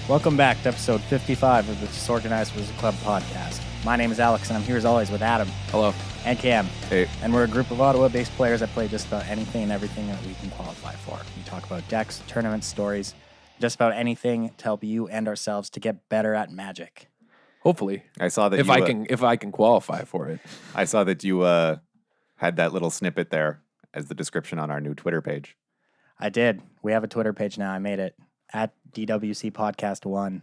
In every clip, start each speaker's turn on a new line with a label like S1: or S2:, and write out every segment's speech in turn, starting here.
S1: Welcome back to episode 55 of the Disorganized Wizard Club podcast. My name is Alex, and I'm here as always with Adam.
S2: Hello.
S1: And Cam.
S3: Hey.
S1: And we're a group of Ottawa-based players that play just about anything and everything that we can qualify for. We talk about decks, tournaments, stories, just about anything to help you and ourselves to get better at Magic.
S2: Hopefully.
S3: I saw that
S2: if I can qualify for it.
S3: I saw that you had that little snippet there as the description on our new Twitter page.
S1: I did. We have a Twitter page now. I made it at DWC Podcast 1.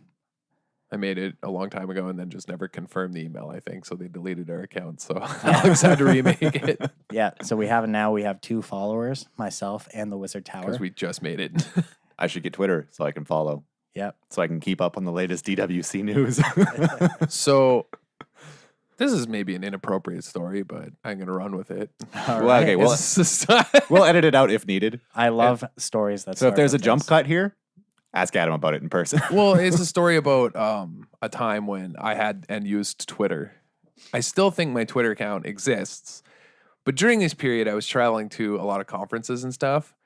S2: I made it a long time ago and then just never confirmed the email, I think. So they deleted our account. So Alex had to remake it.
S1: Yeah. So we have it now. We have 2 followers, myself and the Wizard Tower.
S2: Because we just made it.
S3: I should get Twitter so I can follow.
S1: Yep.
S3: So I can keep up on the latest DWC news.
S2: So this is maybe an inappropriate story, but I'm going to run with it.
S1: All
S3: Well,
S1: right.
S3: okay, well, we'll edit it out if needed.
S1: I love stories that
S3: So if
S1: start
S3: there's a
S1: with
S3: jump
S1: this.
S3: cut here, ask Adam about it in person.
S2: Well, it's a story about a time when I had and used Twitter. I still think my Twitter account exists, but during this period, I was traveling to a lot of conferences and stuff,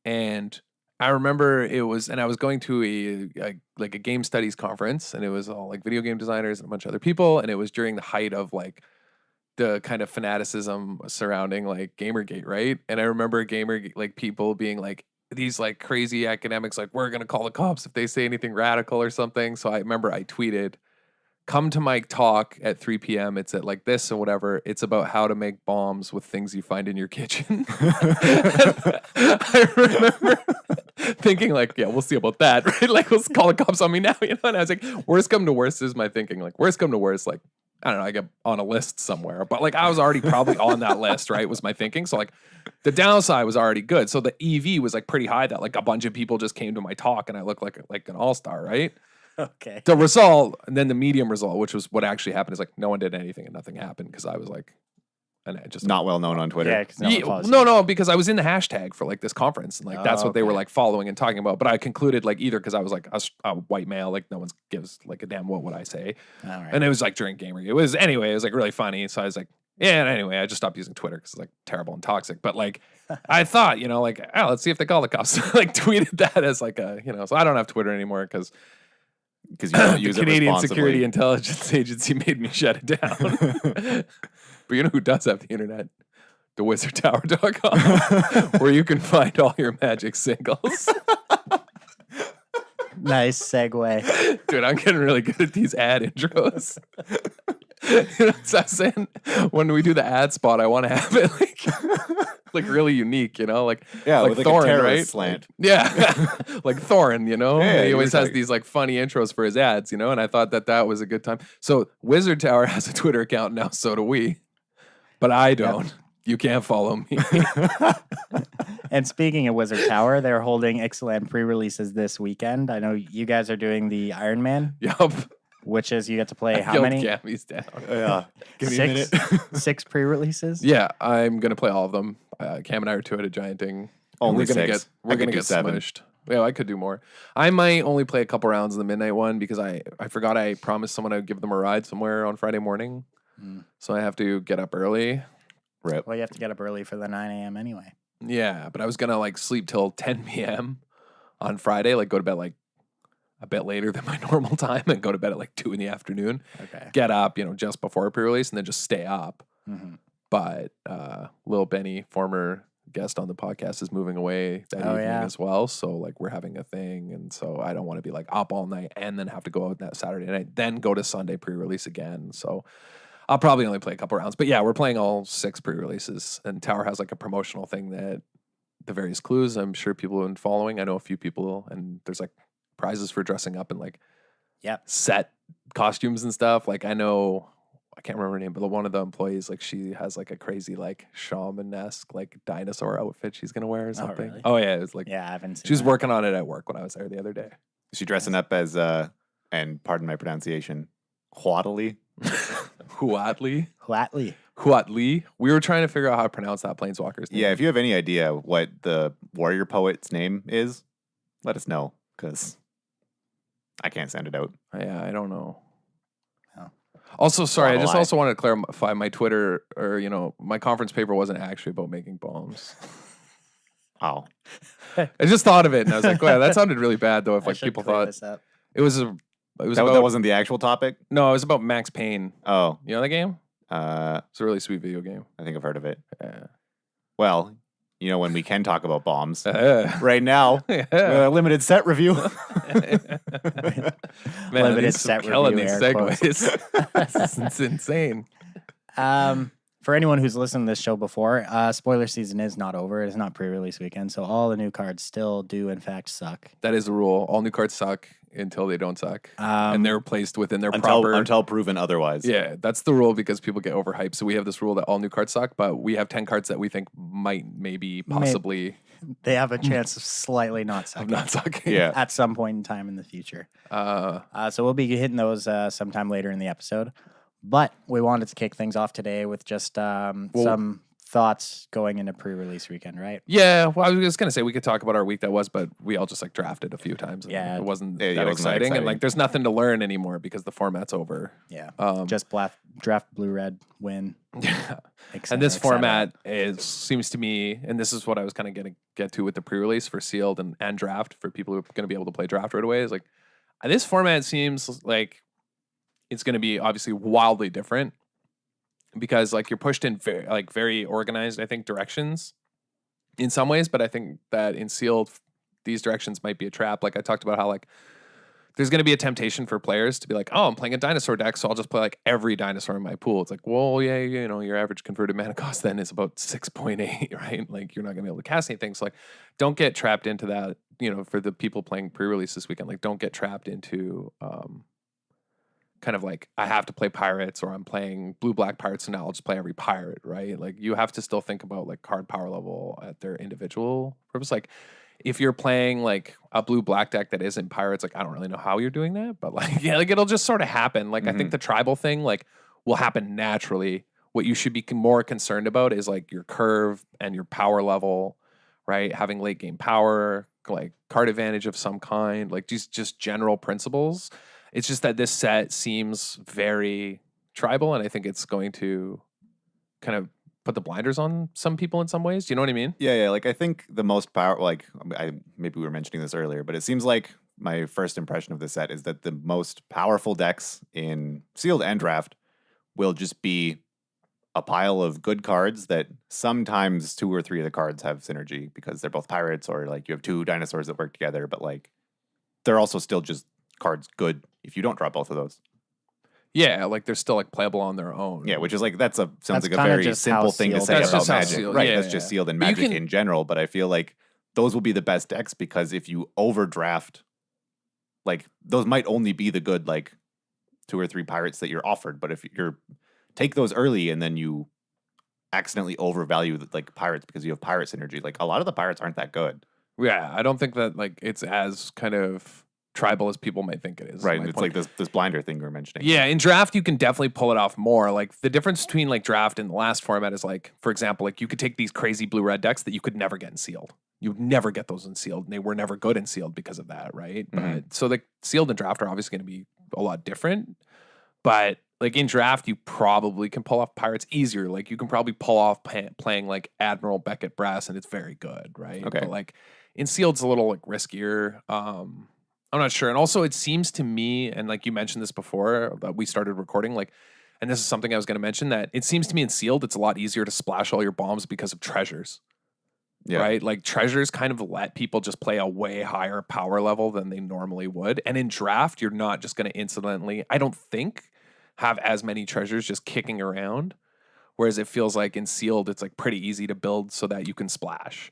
S2: and I remember I was going to a game studies conference, and it was all like video game designers and a bunch of other people, and it was during the height of like the kind of fanaticism surrounding like Gamergate, right? And I remember people being like, these like crazy academics, like, we're going to call the cops if they say anything radical or something. So I remember I tweeted, come to my talk at 3 p.m. It's at like this or whatever. It's about how to make bombs with things you find in your kitchen. I remember thinking like, yeah, we'll see about that, right? Like, let's call the cops on me now, you know? And I was like, worst come to worst is my thinking. Like, worst come to worst, like, I don't know, I get on a list somewhere. But like, I was already probably on that list, right? Was my thinking. So like, the downside was already good. So the EV was like pretty high that like a bunch of people just came to my talk and I looked like an all-star, right?
S1: Okay.
S2: The result, and then the medium result, which was what actually happened, is like no one did anything and nothing happened because I was like, and I just
S3: Not well known on Twitter.
S1: Yeah, 'cause no one follows
S2: no, because I was in the hashtag for like this conference and like that's what they were
S1: okay.
S2: like following and talking about. But I concluded like either because I was like a white male, like no one gives like a damn what would I say,
S1: All right.
S2: and it was like during Gamer. It was like really funny. So I was like, yeah. And anyway, I just stopped using Twitter because it's like terrible and toxic. But like, I thought, like, oh, let's see if they call the cops. Like tweeted that as like a, so I don't have Twitter anymore because
S3: You don't
S2: the
S3: use it
S2: Canadian
S3: responsibly.
S2: Security Intelligence Agency made me shut it down. But you know who does have the internet? TheWizardTower.com, where you can find all your Magic singles.
S1: Nice segue.
S2: Dude, I'm getting really good at these ad intros. So I was saying, when we do the ad spot, I want to have it like really unique, like
S3: Yeah,
S2: like
S3: with like
S2: Thorin,
S3: a terrorist
S2: right?
S3: slant.
S2: Yeah, like Thorin,
S3: Yeah,
S2: he
S3: you
S2: always
S3: were
S2: has
S3: tight.
S2: these like funny intros for his ads, and I thought that was a good time. So Wizard Tower has a Twitter account now, so do we, but I don't. Yep. You can't follow me.
S1: And speaking of Wizard Tower, they're holding Ixalan pre-releases this weekend. I know you guys are doing the Iron Man,
S2: Yup.
S1: which is you get to play how
S2: Yo,
S1: many?
S2: Cammy's down.
S3: Yeah. Give me a minute.
S1: 6 pre-releases?
S2: Yeah, I'm gonna play all of them. Cam and I are 2 at a gianting.
S3: Only
S2: we're gonna
S3: 6.
S2: We're
S3: I could
S2: gonna
S3: do
S2: get
S3: 7.
S2: smushed. Yeah, I could do more. I might only play a couple rounds in the midnight one because I forgot I promised someone I'd give them a ride somewhere on Friday morning. So I have to get up early.
S3: Rip.
S1: Well, you have to get up early for the 9 a.m. anyway.
S2: Yeah, but I was gonna like sleep till 10 p.m. on Friday, like go to bed like a bit later than my normal time and go to bed at like 2 in the afternoon.
S1: Okay.
S2: Get up, just before pre-release and then just stay up.
S1: Mm-hmm.
S2: But Lil Benny, former guest on the podcast, is moving away that evening
S1: yeah.
S2: as well. So like we're having a thing, and so I don't want to be like up all night and then have to go out that Saturday night, then go to Sunday pre-release again. So I'll probably only play a couple rounds. But yeah, we're playing all 6 pre-releases, and Tower has like a promotional thing that the various clues, I'm sure people have been following. I know a few people, and there's like prizes for dressing up in like set costumes and stuff. Like I can't remember her name, but one of the employees, like she has like a crazy like shaman-esque like dinosaur outfit she's gonna wear or something.
S1: Really?
S2: Oh yeah, it was like
S1: Yeah, I haven't seen
S2: she was
S1: that.
S2: working on it at work when I was there the other day.
S3: Is she dressing up as, and pardon my pronunciation, Huatli?
S2: Huatli. We were trying to figure out how to pronounce that planeswalker's name.
S3: Yeah, if you have any idea what the warrior poet's name is, let us know, because I can't send it out.
S2: Yeah, I don't know.
S1: Oh.
S2: Also, sorry, I just
S3: Lie.
S2: also wanted to clarify my Twitter or my conference paper wasn't actually about making bombs.
S3: Oh.
S2: I just thought of it and I was like, wow, that sounded really bad though if
S1: I
S2: like
S1: should
S2: people
S1: clear
S2: thought
S1: this up.
S2: It was a. It was
S3: That
S2: about,
S3: wasn't the actual topic.
S2: No, it was about Max Payne.
S3: Oh,
S2: You know that game?
S3: I
S2: It's a really sweet video game.
S3: think I've heard of it.
S2: Yeah.
S3: Well, when we can talk about bombs
S2: Man,
S3: right now, limited set review.
S1: Limited set
S2: killing
S1: review,
S2: these
S1: air quotes.
S2: segues. It's insane.
S1: For anyone who's listened to this show before, spoiler season is not over. It is not pre-release weekend, so all the new cards still do in fact suck.
S2: That is the rule. All new cards suck until they don't suck, and they're placed within their proper.
S3: Until proven otherwise.
S2: Yeah, that's the rule because people get overhyped. So we have this rule that all new cards suck, but we have 10 cards that we think might, maybe, possibly
S1: They have a chance of slightly not sucking.
S2: of not sucking.
S3: Yeah.
S1: At some point in time in the future. So we'll be hitting those sometime later in the episode. But we wanted to kick things off today with just some thoughts going into pre-release weekend, right?
S2: Yeah, well, I was gonna say we could talk about our week that was, but we all just like drafted a few times. And
S1: Yeah.
S2: it wasn't
S3: Yeah,
S2: that
S3: it wasn't that
S2: exciting, and
S3: exciting.
S2: like there's nothing to learn anymore because the format's over.
S1: Yeah. Just draft blue-red, win.
S2: And this format seems to me, and this is what I was kind of gonna get to with the pre-release for sealed and draft for people who are gonna be able to play draft right away is like this format seems like it's gonna be obviously wildly different. Because like you're pushed in very organized, I think, directions in some ways, but I think that in sealed, these directions might be a trap. Like I talked about how like there's going to be a temptation for players to be like, oh, I'm playing a dinosaur deck, so I'll just play like every dinosaur in my pool. It's like, well, yeah, your average converted mana cost then is about 6.8, right? Like you're not going to be able to cast anything. So like, don't get trapped into that. For the people playing pre-release this weekend, like don't get trapped into kind of like I have to play pirates or I'm playing blue-black pirates and now I'll just play every pirate, right? Like you have to still think about like card power level at their individual purpose. Like if you're playing like a blue-black deck that isn't pirates, like I don't really know how you're doing that, but like yeah, like it'll just sort of happen. Like I think the tribal thing like will happen naturally. What you should be more concerned about is like your curve and your power level, right? Having late game power, like card advantage of some kind, like just general principles. It's just that this set seems very tribal, and I think it's going to kind of put the blinders on some people in some ways. Do you know what I mean?
S3: Yeah. Like I think the most power, like maybe we were mentioning this earlier, but it seems like my first impression of the set is that the most powerful decks in sealed and draft will just be a pile of good cards that sometimes 2 or 3 of the cards have synergy because they're both pirates, or like you have 2 dinosaurs that work together, but like they're also still just cards good if you don't drop both of those.
S2: Yeah, like they're still like playable on their own.
S3: Yeah, which is like sounds like a
S1: kinda
S3: very
S1: just
S3: simple
S1: how
S3: thing to
S1: sealed
S3: say
S2: That's
S3: about
S2: just how
S3: Magic.
S2: sealed-
S3: Right,
S2: yeah,
S3: that's
S2: yeah.
S3: just sealed in
S2: But you
S3: Magic
S2: can-
S3: in general, but I feel like those will be the best decks because if you overdraft, like those might only be the good like 2 or 3 pirates that you're offered, but if you're take those early and then you accidentally overvalue like pirates because you have pirate synergy, like a lot of the pirates aren't that good.
S2: Yeah, I don't think that like it's as kind of tribal as people might think it is.
S3: Right.
S2: my
S3: It's
S2: point.
S3: like this blinder thing you were mentioning.
S2: Yeah, in draft you can definitely pull it off more. Like the difference between like draft and the last format is like, for example, like you could take these crazy blue-red decks that you could never get in sealed. You'd never get those in sealed, and they were never good in sealed because of that, right? But so the sealed and draft are obviously going to be a lot different. But like in draft, you probably can pull off pirates easier. Like you can probably pull off playing like Admiral Beckett Brass, and it's very good, right?
S3: Okay.
S2: But like in sealed, it's a little like riskier. I'm not sure. And also, it seems to me, and like you mentioned this before that we started recording, like, and this is something I was going to mention, that it seems to me in sealed, it's a lot easier to splash all your bombs because of treasures.
S3: Yeah.
S2: Right? Like treasures kind of let people just play a way higher power level than they normally would. And in draft, you're not just going to incidentally, I don't think, have as many treasures just kicking around. Whereas it feels like in sealed, it's like pretty easy to build so that you can splash.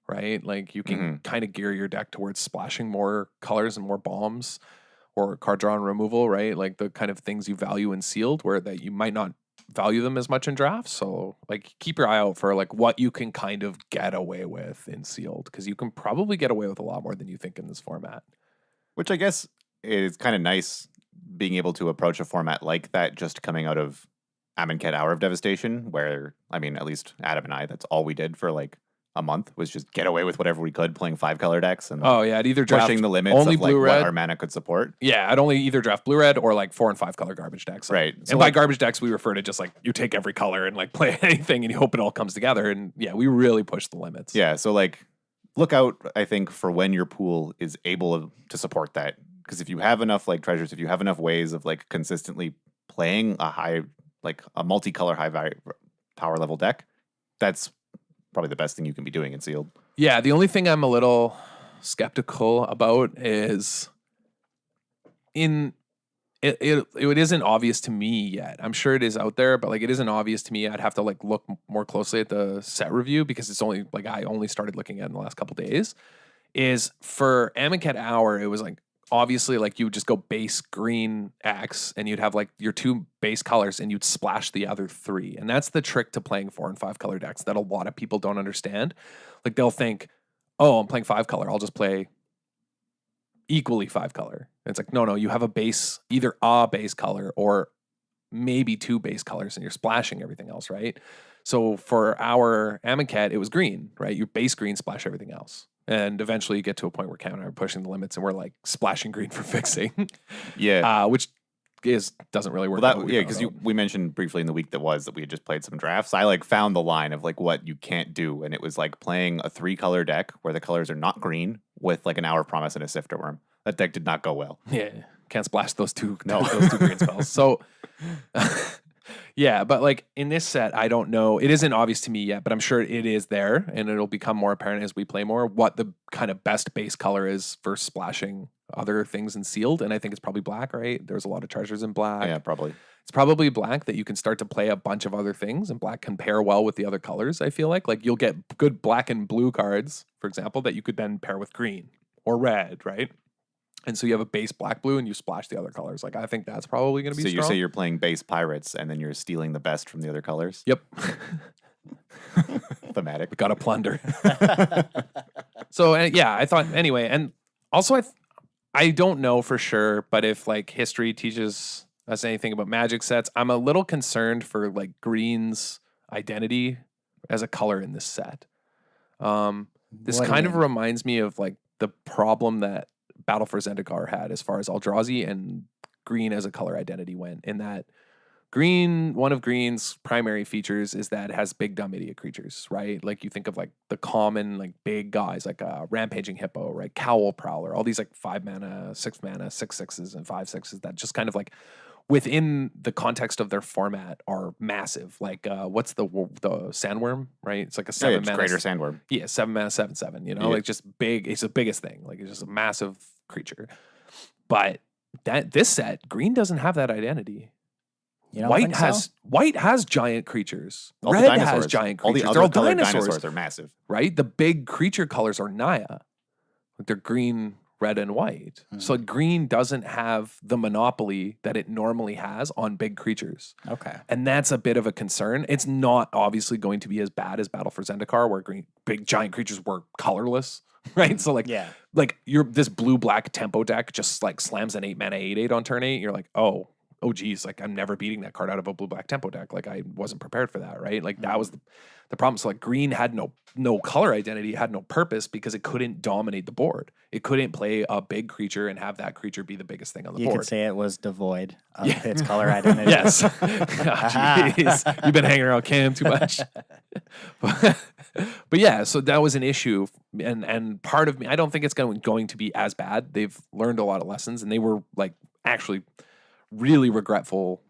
S2: Right? Like you can kind of gear your deck towards splashing more colors and more bombs or card draw and removal, right? Like the kind of things you value in sealed where that you might not value them as much in draft. So like keep your eye out for like what you can kind of get away with in sealed, because you can probably get away with a lot more than you think in this format.
S3: Which I guess is kind of nice being able to approach a format like that just coming out of Amonkhet Hour of Devastation, where, I mean, at least Adam and I, that's all we did for like a month was just get away with whatever we could playing 5-color decks and
S2: Oh yeah, I'd either draft
S3: pushing the limits
S2: only
S3: of like
S2: blue
S3: what
S2: red.
S3: our mana could support.
S2: Yeah, I'd only either draft blue-red or like 4 and 5 color garbage decks. Like,
S3: Right. So
S2: and by
S3: like,
S2: garbage decks, we refer to just like you take every color and like play anything and you hope it all comes together. And yeah, we really push the limits.
S3: yeah, so like look out, I think, for when your pool is able to support that because if you have enough like treasures, if you have enough ways of like consistently playing a multicolor power level deck, that's probably the best thing you can be doing in sealed.
S2: Yeah, the only thing I'm a little skeptical about is it isn't obvious to me yet. I'm sure it is out there, but like it isn't obvious to me. I'd have to like look more closely at the set review because it's only like I only started looking at it in the last couple days. Is for Amonkhet Hour, it was like obviously like you would just go base green X and you'd have like your 2 base colors and you'd splash the other 3. And that's the trick to playing 4 and 5 color decks that a lot of people don't understand. Like they'll think, oh, I'm playing 5 color, I'll just play equally 5 color. And it's like, no, you have a base, either a base color or maybe 2 base colors and you're splashing everything else, right? So for our Amonkhet, it was green, right? Your base green, splash everything else. And eventually you get to a point where Cam and I are pushing the limits and we're like splashing green for fixing.
S3: Yeah.
S2: Which doesn't really work.
S3: Well, because we mentioned briefly in the week that we had just played some drafts. I like found the line of like what you can't do. And it was like playing a 3 color deck where the colors are not green with like an Hour of Promise and a Sifter Worm. That deck did not go well.
S2: Yeah. Can't splash those two green spells. So yeah, but like in this set, I don't know. It isn't obvious to me yet, but I'm sure it is there, and it'll become more apparent as we play more what the kind of best base color is for splashing other things in sealed. And I think it's probably black, right? There's a lot of treasures in black.
S3: Yeah, probably.
S2: It's probably black that you can start to play a bunch of other things, and black can pair well with the other colors. I feel like you'll get good black and blue cards, for example, that you could then pair with green or red, right? And so you have a base black blue and you splash the other colors. Like I think that's probably going to be
S3: so
S2: strong.
S3: You say you're playing base pirates and then you're stealing the best from the other colors?
S2: Yep.
S3: Thematic.
S2: We got a plunder. So yeah, I thought anyway. And also I don't know for sure, but if like history teaches us anything about Magic sets, I'm a little concerned for like green's identity as a color in this set. This kind of reminds me of like the problem that Battle for Zendikar had as far as Eldrazi and green as a color identity went, in that one of green's primary features is that it has big dumb idiot creatures, right? Like you think of like the common like big guys like Rampaging Hippo, right? Cowl Prowler, all these like 5 mana, 6 mana, 6/6s and 5/6s that just kind of like within the context of their format are massive. Like what's the sandworm, right? It's like a 7 mana
S3: greater sandworm.
S2: Yeah, 7 mana, 7/7, you know, like just big. It's the biggest thing. Like it's just a massive creature. But this set, green doesn't have that identity. White has giant creatures. Red has giant creatures.
S3: All the other colored dinosaurs are massive.
S2: Right? The big creature colors are Naya. Like they're green, red, and white. So green doesn't have the monopoly that it normally has on big creatures.
S1: Okay.
S2: And that's a bit of a concern. It's not obviously going to be as bad as Battle for Zendikar, where big giant creatures were colorless. Right? So like this blue-black tempo deck just like slams an 8 mana 8/8 on turn 8. You're like, oh geez, like I'm never beating that card out of a blue-black tempo deck. Like I wasn't prepared for that, right? Like that was the problem. So like green had no color identity, had no purpose because it couldn't dominate the board. It couldn't play a big creature and have that creature be the biggest thing on the board.
S1: You could say it was devoid of its color identity.
S2: Yes. Jeez, you've been hanging around Cam too much. But yeah, so that was an issue. And part of me, I don't think it's going to be as bad. They've learned a lot of lessons, and they were like actually really regretful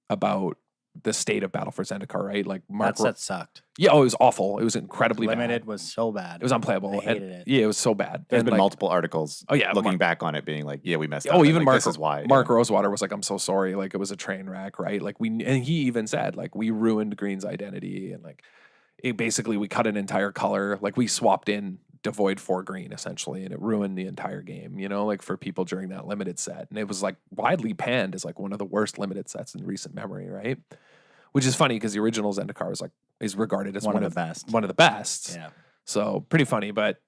S2: about the state of Battle for Zendikar, right? Like
S1: that set sucked.
S2: Yeah, it was awful. It was incredibly
S1: limited
S2: bad.
S1: Was so bad.
S2: It was unplayable.
S1: I hated it.
S2: Yeah, it was so bad.
S3: There's been multiple articles
S2: looking
S3: back on it being like, yeah, we messed up.
S2: Oh, even
S3: like, this is why.
S2: Mark Rosewater was like, I'm so sorry. Like it was a train wreck, right? Like and he even said like we ruined green's identity, and like basically we cut an entire color. Like we swapped in devoid for green essentially, and it ruined the entire game, you know, like for people during that limited set. And it was like widely panned as like one of the worst limited sets in recent memory, right? Which is funny because the original Zendikar is regarded as one of the best.
S1: Yeah.
S2: So pretty funny, but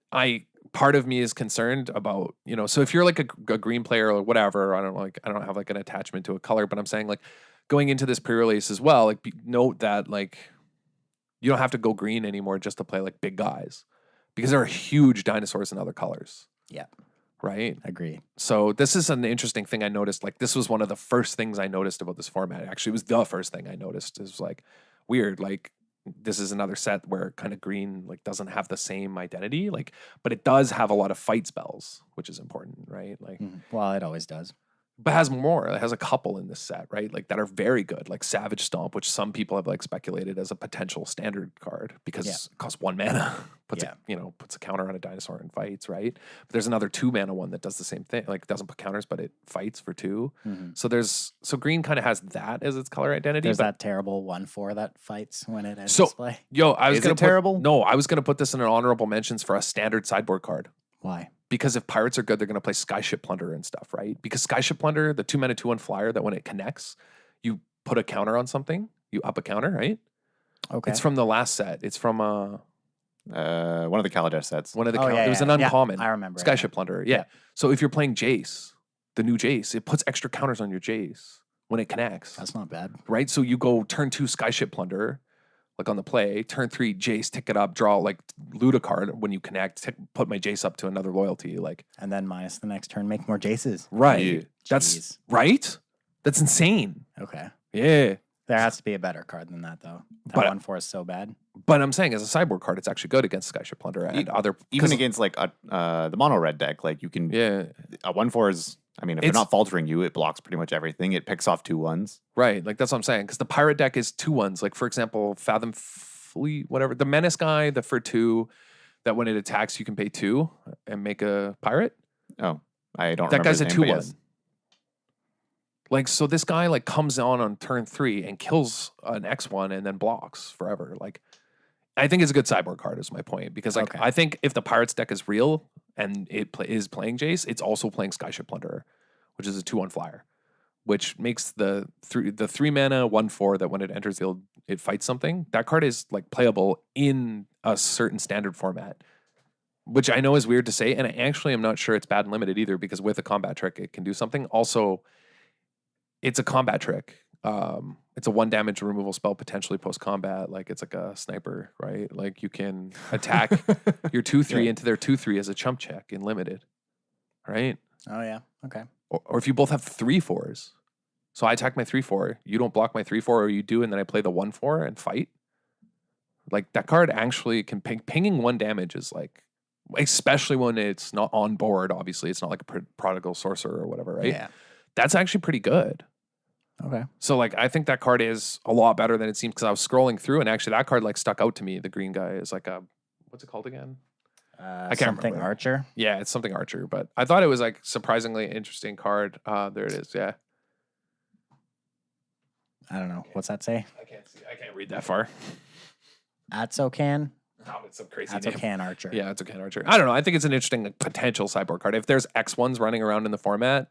S2: part of me is concerned about, you know, so if you're like a green player or whatever, I don't have like an attachment to a color, but I'm saying like going into this pre-release as well, like note that like you don't have to go green anymore just to play like big guys, because there are huge dinosaurs in other colors.
S1: Yeah.
S2: Right?
S1: Agree.
S2: So this is an interesting thing I noticed. Like this was one of the first things I noticed about this format. Actually, it was the first thing I noticed. It was like weird. Like this is another set where kind of green like doesn't have the same identity, like, but it does have a lot of fight spells, which is important, right? Like,
S1: well, it always does.
S2: But has more. It has a couple in this set, right? Like that are very good, like Savage Stomp, which some people have like speculated as a potential standard card because it costs 1 mana, puts a counter on a dinosaur and fights, right? But there's another 2 mana one that does the same thing, like doesn't put counters, but it fights for 2. So green kind of has that as its color identity.
S1: There's that terrible 1/4 that fights when it enters play.
S2: I was
S3: Is it terrible?
S2: No, I was gonna put this in an honorable mentions for a standard sideboard card.
S1: Why?
S2: Because if pirates are good, they're going to play Skyship Plunder and stuff, right? Because Skyship Plunder, the 2 mana 2/1 flyer that when it connects, you put a counter on something, you up a counter, right?
S1: Okay.
S2: It's from the last set. It's from
S3: one of the Kaladesh sets.
S2: One of the it was an uncommon.
S1: I remember.
S2: Skyship Plunder. Yeah. So if you're playing Jace, the new Jace, it puts extra counters on your Jace when it connects.
S1: That's not bad.
S2: Right? So you go turn 2 Skyship Plunder, like on the play, turn 3 Jace, tick it up, draw like loot a card when you connect, put my Jace up to another loyalty, like,
S1: and then minus the next turn, make more Jaces.
S2: Right. That's right. That's insane.
S1: Okay.
S2: Yeah.
S1: There has to be a better card than that though. That 1/4 is so bad.
S2: But I'm saying as a sideboard card, it's actually good against Skyship Plunder and other
S3: even against like the mono red deck. Like you can a 1/4 is. I mean, if they're not faltering you, it blocks pretty much everything. It picks off 2 1s.
S2: Right. Like that's what I'm saying. Because the pirate deck is 2 1s. Like for example, Fathom Fleet, whatever. The Menace guy, the for 2, that when it attacks, you can pay 2 and make a pirate.
S3: Oh, I don't.
S2: That guy's a 2/1.
S3: Yes.
S2: Like so, this guy like comes on turn 3 and kills an X1 and then blocks forever. Like, I think it's a good sideboard card. Is my point because like I think if the pirates deck is real and it is playing Jace, it's also playing Skyship Plunderer, which is a 2/1 flyer, which makes the 3 mana 1/4 that when it enters the field it fights something. That card is like playable in a certain standard format, which I know is weird to say, and I actually am not sure it's bad and limited either because with a combat trick it can do something. Also, it's a combat trick. It's a 1 damage removal spell potentially post combat. Like it's like a sniper, right? Like you can attack your 2/3 into their 2/3 as a chump check in limited, right?
S1: Oh yeah. Okay.
S2: Or if you both have 3/4s, so I attack my 3/4, you don't block my 3/4, or you do, and then I play the 1/4 and fight. Like that card actually can pinging 1 damage is like, especially when it's not on board. Obviously, it's not like a prodigal sorcerer or whatever, right?
S1: Yeah.
S2: That's actually pretty good.
S1: Okay.
S2: So like I think that card is a lot better than it seems because I was scrolling through and actually that card like stuck out to me. The green guy is like a what's it called again?
S1: I can't remember. Archer.
S2: Yeah, it's something Archer, but I thought it was like surprisingly interesting card. There it is. Yeah.
S1: I don't know. What's that say?
S2: I can't read that far.
S1: Atsocan.
S2: Oh, it's some crazy
S1: Atsocan Archer.
S2: Yeah, Atsocan Archer. I don't know. I think it's an interesting like, potential sideboard card. If there's X1s running around in the format,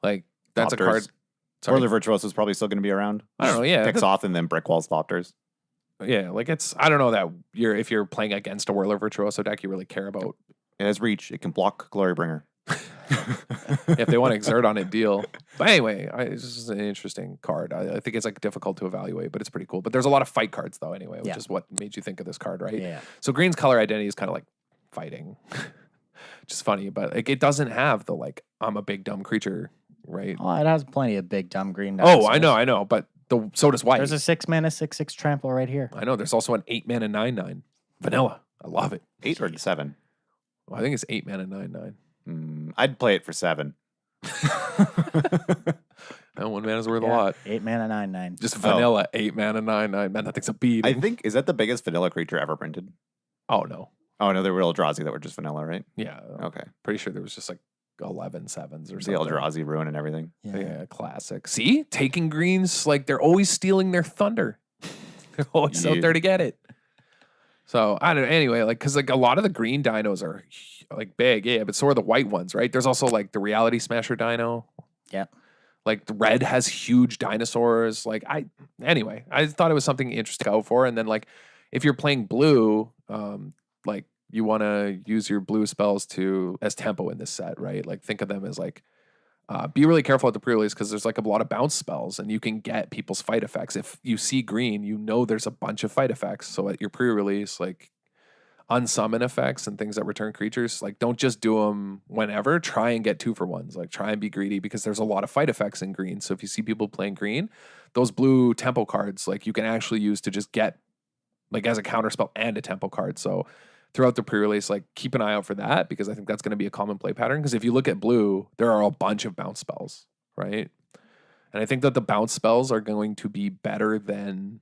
S2: like that's
S3: Thopters.
S2: a card.
S3: Whirler Virtuoso is probably still going to be around.
S2: I don't know. Yeah,
S3: picks off and then brick walls Thopters.
S2: Yeah, like it's. I don't know that if you're playing against a Whirler Virtuoso deck, you really care about.
S3: It has reach. It can block Glorybringer.
S2: If they want to exert on it, deal. But anyway, it's just an interesting card. I think it's like difficult to evaluate, but it's pretty cool. But there's a lot of fight cards though, anyway, which is what made you think of this card, right?
S1: Yeah.
S2: So green's color identity is kind of like fighting, which is funny, but like it doesn't have the like I'm a big dumb creature, right?
S1: Oh, it has plenty of big dumb green.
S2: Oh, I know, but so does white.
S1: There's a 6 mana 6/6 trample right here.
S2: I know. There's also an 8 mana 9/9 vanilla. I love it.
S3: 8 or 7?
S2: Well, I think it's 8 mana 9/9.
S3: I'd play it for 7.
S2: No, 1 mana's worth a lot.
S1: 8 mana 9/9.
S2: Just vanilla 8 mana 9/9. Man, that thing's a beat.
S3: I think is that the biggest vanilla creature ever printed?
S2: Oh no.
S3: Oh no, there were Eldrazi that were just vanilla, right?
S2: Yeah.
S3: Okay.
S2: Pretty sure there was just like 11 sevens or
S3: The
S2: something.
S3: Eldrazi ruin and everything.
S2: Yeah, classic. See, taking greens like they're always stealing their thunder. They're always out there to get it. So I don't know. Anyway, like because like a lot of the green dinos are like big, yeah, but so are the white ones, right? There's also like the Reality Smasher dino.
S1: Yep.
S2: Like the red has huge dinosaurs. Like I thought it was something interesting to go for. And then like if you're playing blue, like you want to use your blue spells as tempo in this set, right? Like think of them as like be really careful at the pre-release because there's like a lot of bounce spells and you can get people's fight effects. If you see green, you know there's a bunch of fight effects. So at your pre-release, like unsummon effects and things that return creatures, like don't just do them whenever. Try and get 2-for-1s. Like try and be greedy because there's a lot of fight effects in green. So if you see people playing green, those blue tempo cards, like you can actually use to just get like as a counter spell and a tempo card. So throughout the pre-release, like keep an eye out for that, because I think that's going to be a common play pattern. Because if you look at blue, there are a bunch of bounce spells, right? And I think that the bounce spells are going to be better than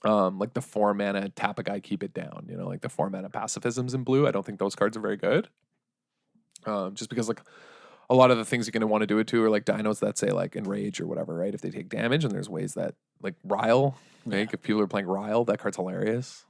S2: like the 4 mana tap a guy, keep it down, you know, like the 4 mana pacifisms in blue. I don't think those cards are very good. Just because like a lot of the things you're going to want to do it to are like dinos that say like enrage or whatever, right? If they take damage, and there's ways that like rile, like if people are playing rile, that card's hilarious.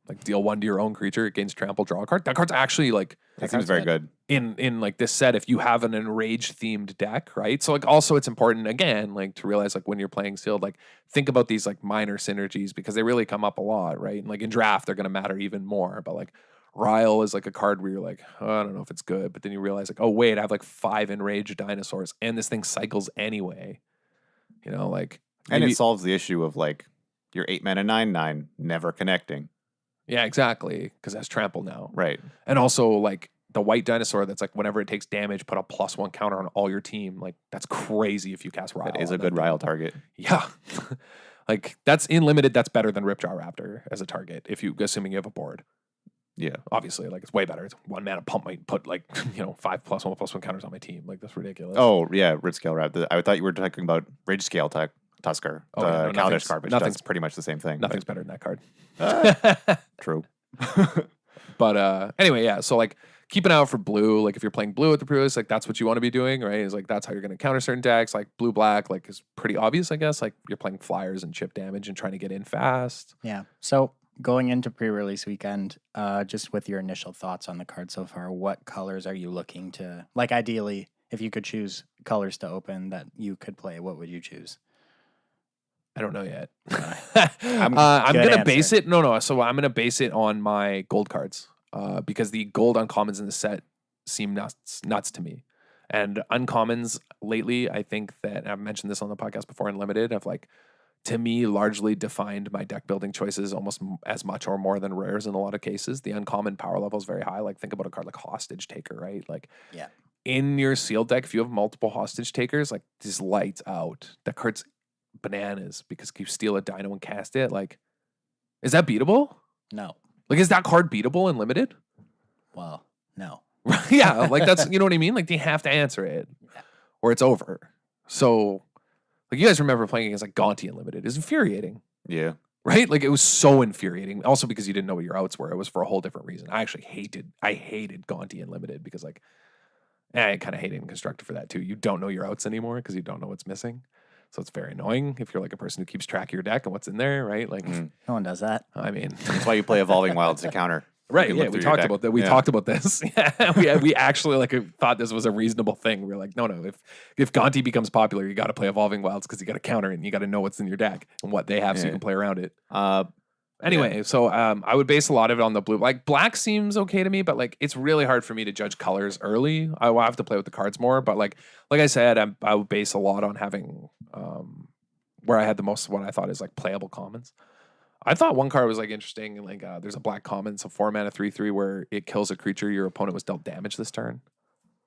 S2: Like deal 1 to your own creature, it gains trample, draw a card. That card's actually like
S3: That seems very good.
S2: in like this set if you have an enrage themed deck, right? So like also it's important again like to realize like when you're playing sealed, like think about these like minor synergies, because they really come up a lot, right? And like in draft they're going to matter even more. But like Ryle is like a card where you're like, oh, I don't know if it's good, but then you realize like, oh wait, I have like 5 enraged dinosaurs and this thing cycles anyway, you know, like
S3: and it solves the issue of like your 8 mana 9/9 never connecting.
S2: Yeah, exactly, because it has trample now.
S3: Right.
S2: And also, like, the white dinosaur that's like, whenever it takes damage, put a +1 counter on all your team. Like, that's crazy if you cast Ryle.
S3: That is a good Ryle target.
S2: Yeah. Like, that's in limited, that's better than Ripjaw Raptor as a target, assuming you have a board.
S3: Yeah.
S2: Obviously, like, it's way better. It's 1 mana pump might put, like, 5 +1/+1 counters on my team. Like, that's ridiculous.
S3: Oh, yeah, Ripscale Raptor. I thought you were talking about Ridge Scale Tusker, the Kaladesh card, which does pretty much the same thing.
S2: Nothing's better than that card.
S3: True.
S2: But anyway, yeah. So like keep an eye out for blue. Like if you're playing blue at the pre-release, like that's what you want to be doing, right? Is like that's how you're going to counter certain decks. Like blue black, like is pretty obvious, I guess. Like you're playing flyers and chip damage and trying to get in fast.
S1: Yeah. So going into pre-release weekend, just with your initial thoughts on the card so far, what colors are you looking to, like ideally, if you could choose colors to open that you could play, what would you choose?
S2: I don't know yet. I'm gonna base it. No. So I'm gonna base it on my gold cards, because the gold uncommons in the set seem nuts to me. And uncommons lately, I think that I've mentioned this on the podcast before in limited, have like to me largely defined my deck building choices almost as much or more than rares in a lot of cases. The uncommon power level is very high. Like think about a card like Hostage Taker, right? Like in your sealed deck, if you have multiple Hostage Takers, like this lights out. That card's bananas, because if you steal a dino and cast it, like, is that beatable?
S1: No.
S2: Like, is that card beatable in limited?
S1: Well, no.
S2: Yeah, like that's, you know what I mean? Like, you have to answer it or it's over. So, like, you guys remember playing against like Gonti in limited. It's infuriating.
S3: Yeah.
S2: Right? Like, it was so infuriating. Also, because you didn't know what your outs were. It was for a whole different reason. I hated Gonti in limited because, like, I kind of hated in constructed for that too. You don't know your outs anymore because you don't know what's missing. So it's very annoying if you're like a person who keeps track of your deck and what's in there, right? Like,
S1: no one does that.
S2: I mean,
S3: that's why you play Evolving Wilds to counter.
S2: Right? Yeah, we talked about that. We talked about this. Yeah, we actually like thought this was a reasonable thing. We were like, no. If Gonti becomes popular, you got to play Evolving Wilds because you got to counter it and you got to know what's in your deck and what they have so you can play around it. Anyway, so I would base a lot of it on the blue. Like black seems okay to me, but like it's really hard for me to judge colors early. I will have to play with the cards more. But like I said, I would base a lot on having where I had the most what I thought is like playable commons. I thought one card was like interesting. Like there's a black common, so 4 mana 3/3 where it kills a creature your opponent was dealt damage this turn.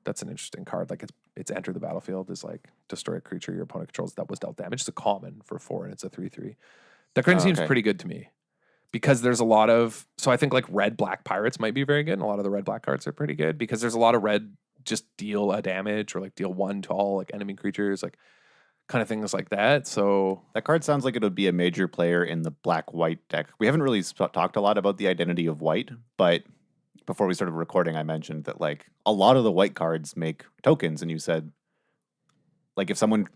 S2: That's an interesting card. Like it's enter the battlefield is like destroy a creature your opponent controls that was dealt damage. It's a common for 4 and it's a 3/3. That card seems pretty good to me. Because there's a lot of, so I think like red-black pirates might be very good, and a lot of the red-black cards are pretty good because there's a lot of red just deal a damage or like deal 1 to all like enemy creatures, like kind of things like that. So
S3: that card sounds like it would be a major player in the black-white deck. We haven't really talked a lot about the identity of white, but before we started recording, I mentioned that like a lot of the white cards make tokens, and you said like if someone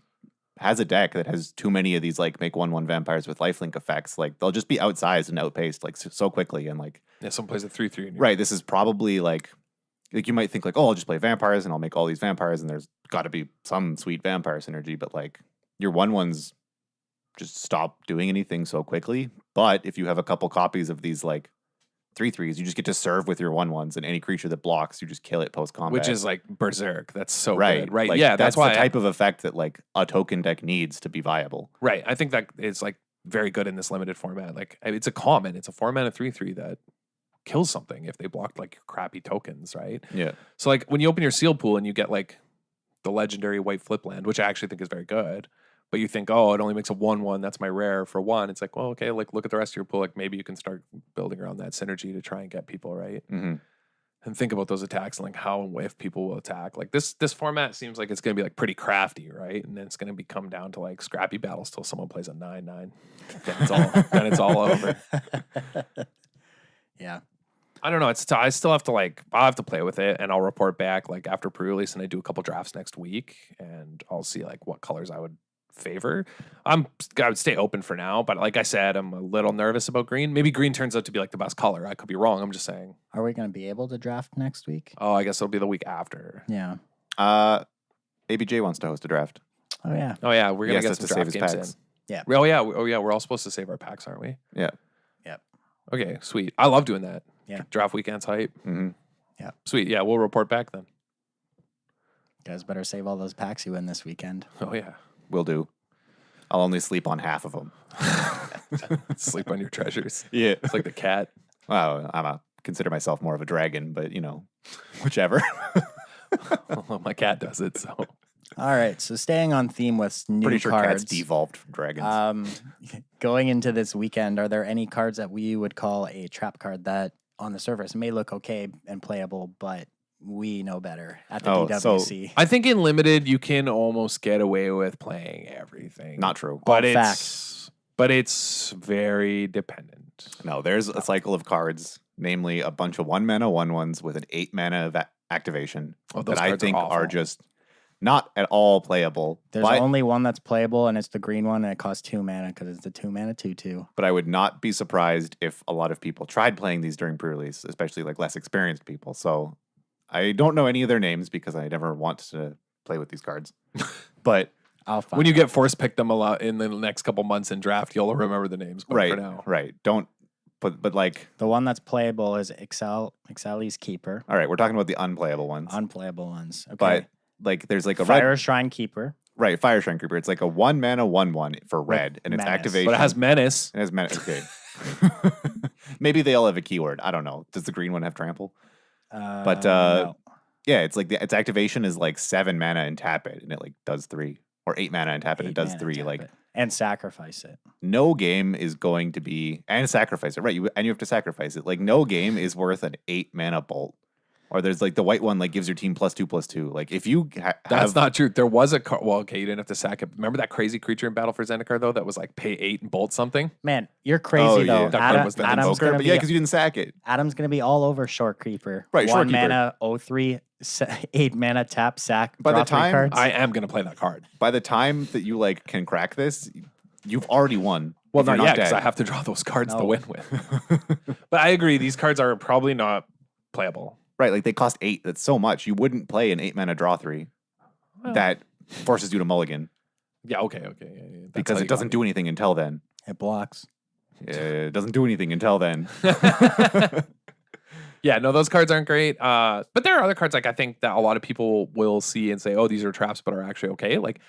S3: has a deck that has too many of these like make 1/1 vampires with lifelink effects, like they'll just be outsized and outpaced like so quickly. And like
S2: some plays a 3/3.
S3: Right. This is probably like you might think like, oh, I'll just play vampires and I'll make all these vampires and there's got to be some sweet vampire synergy, but like your 1/1s just stop doing anything so quickly. But if you have a couple copies of these like 3/3s, you just get to serve with your 1/1s, and any creature that blocks, you just kill it post combat.
S2: Which is like berserk. That's so
S3: good.
S2: Right.
S3: Like,
S2: yeah,
S3: that's why the type of effect that like a token deck needs to be viable.
S2: Right. I think that is like very good in this limited format. Like it's a common. It's a 4 mana 3/3 that kills something if they blocked like your crappy tokens, right?
S3: Yeah.
S2: So like when you open your seal pool and you get like the legendary white flip land, which I actually think is very good, but you think, oh, it only makes a 1/1. That's my rare for 1. It's like, well, okay, like look at the rest of your pool. Like maybe you can start building around that synergy to try and get people right.
S3: Mm-hmm.
S2: And think about those attacks and like how and if people will attack. Like this format seems like it's going to be like pretty crafty, right? And then it's going to come down to like scrappy battles till someone plays a 9/9. Then it's all over.
S1: Yeah.
S2: I don't know. I still have to I'll have to play with it, and I'll report back like after pre-release, and I do a couple drafts next week, and I'll see like what colors I would favor. I would stay open for now, but like I said, I'm a little nervous about green. Maybe green turns out to be like the best color. I could be wrong. I'm just saying.
S1: Are we going to be able to draft next week?
S2: Oh, I guess it'll be the week after.
S1: Yeah.
S3: ABJ wants to host a draft.
S1: Oh yeah.
S2: Oh yeah, we're gonna
S3: He
S2: get
S3: has
S2: some
S3: to
S2: draft
S3: save his
S2: games
S3: packs.
S2: in.
S1: Yeah.
S2: Oh yeah. Oh yeah. We're all supposed to save our packs, aren't we?
S3: Yeah.
S1: Yep.
S2: Okay. Sweet. I love doing that.
S1: Yeah.
S2: Draft weekends hype.
S3: Mm-hmm.
S1: Yeah.
S2: Sweet. Yeah. We'll report back then.
S1: You guys better save all those packs you win this weekend.
S2: Oh yeah.
S3: Will do. I'll only sleep on half of them.
S2: Sleep on your treasures.
S3: Yeah.
S2: It's like the cat.
S3: Well, consider myself more of a dragon, but whichever.
S2: Well, my cat does it, so.
S1: All right, so staying on theme with new
S3: Pretty sure
S1: cards.
S3: cats devolved from dragons.
S1: Going into this weekend, are there any cards that we would call a trap card that on the surface may look okay and playable, but we know better at the DWC?
S2: I think in limited you can almost get away with playing everything.
S3: Not true.
S2: But
S1: All
S2: it's very dependent.
S3: No, there's a cycle of cards, namely a bunch of 1-mana 1/1s with an 8-mana activation
S2: Those
S3: that I
S2: cards
S3: think
S2: awful.
S3: are just not at all playable.
S1: There's only one that's playable, and it's the green one, and it costs 2 mana because it's the 2-mana 2/2.
S3: But I would not be surprised if a lot of people tried playing these during pre-release, especially like less experienced people. So I don't know any of their names because I never want to play with these cards. But
S1: I'll find
S2: when you
S1: out.
S2: get force pick them a lot in the next couple months in draft, you'll remember the names. But
S3: right,
S2: for now.
S3: right. Don't. But like
S1: The one that's playable is Ixalan's Keeper.
S3: all right, we're talking about the unplayable ones.
S1: Unplayable ones. Okay.
S3: But like there's like a
S1: Fire
S3: red,
S1: Shrine Keeper.
S3: right, Fire Shrine Creeper. It's like a 1-mana 1/1 for red, and its
S1: menace.
S3: activation.
S2: But it has menace.
S3: It has menace. Okay. Maybe they all have a keyword. I don't know. Does the green one have trample? But
S1: No.
S3: yeah, it's like its activation is like 7 mana and tap it, and it like does 3, or 8 mana and tap it, and it does 3.
S1: tap
S3: Like
S1: it. And sacrifice it.
S3: no game is going to be and sacrifice it, right? You have to sacrifice it. Like no game is worth an 8 mana bolt. Or there's like the white one like gives your team +2/+2. Like if you
S2: That's not true. There was a card. Well, okay, you didn't have to sack it. Remember that crazy creature in Battle for Zendikar though that was like pay 8 and bolt something?
S1: Man, you're crazy
S3: Oh,
S1: though.
S3: yeah.
S2: That card was the
S1: Adam's
S2: Invoker,
S1: gonna
S3: but
S1: be
S3: yeah, because you didn't sack it.
S1: Adam's gonna be all over Short Creeper.
S3: Right, Short
S1: 1 mana 03 8 mana tap sack.
S3: By the
S1: draw 3
S3: time
S1: cards.
S2: I am gonna play that card.
S3: By the time that you like can crack this, you've already won.
S2: Well,
S3: if you're
S2: not yet, because
S3: dead.
S2: I have to draw those cards to
S1: No.
S2: win with. But I agree, these cards are probably not playable.
S3: Right, like they cost 8. That's so much. You wouldn't play an 8 mana draw 3 that forces you to mulligan
S2: Yeah, okay. Yeah.
S3: because it doesn't do anything until then.
S1: It blocks.
S3: It doesn't do anything until then.
S2: Yeah, no, those cards aren't great. But there are other cards like I think that a lot of people will see and say, oh, these are traps, but are actually okay. Like,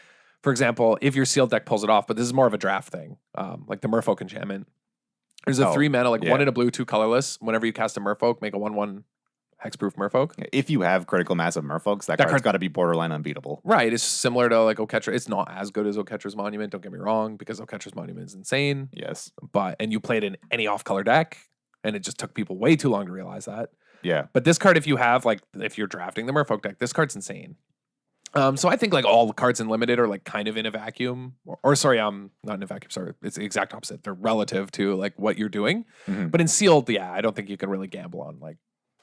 S2: for example, if your sealed deck pulls it off, but this is more of a draft thing, like the Merfolk enchantment. There's a 3 mana, like 1 in a blue, 2 colorless. Whenever you cast a Merfolk, make a 1/1 hexproof Merfolk.
S3: If you have critical mass of Merfolks, that card's got to be borderline unbeatable.
S2: Right. It's similar to like Oketra. It's not as good as Oketra's Monument, don't get me wrong, because Oketra's Monument is insane.
S3: Yes.
S2: And you played in any off-color deck, and it just took people way too long to realize that.
S3: Yeah.
S2: But this card, if you're drafting the Merfolk deck, this card's insane. So I think like all the cards in limited are like kind of in a vacuum, or sorry, not in a vacuum. Sorry, it's the exact opposite. They're relative to like what you're doing.
S3: Mm-hmm.
S2: But in sealed, yeah, I don't think you can really gamble on like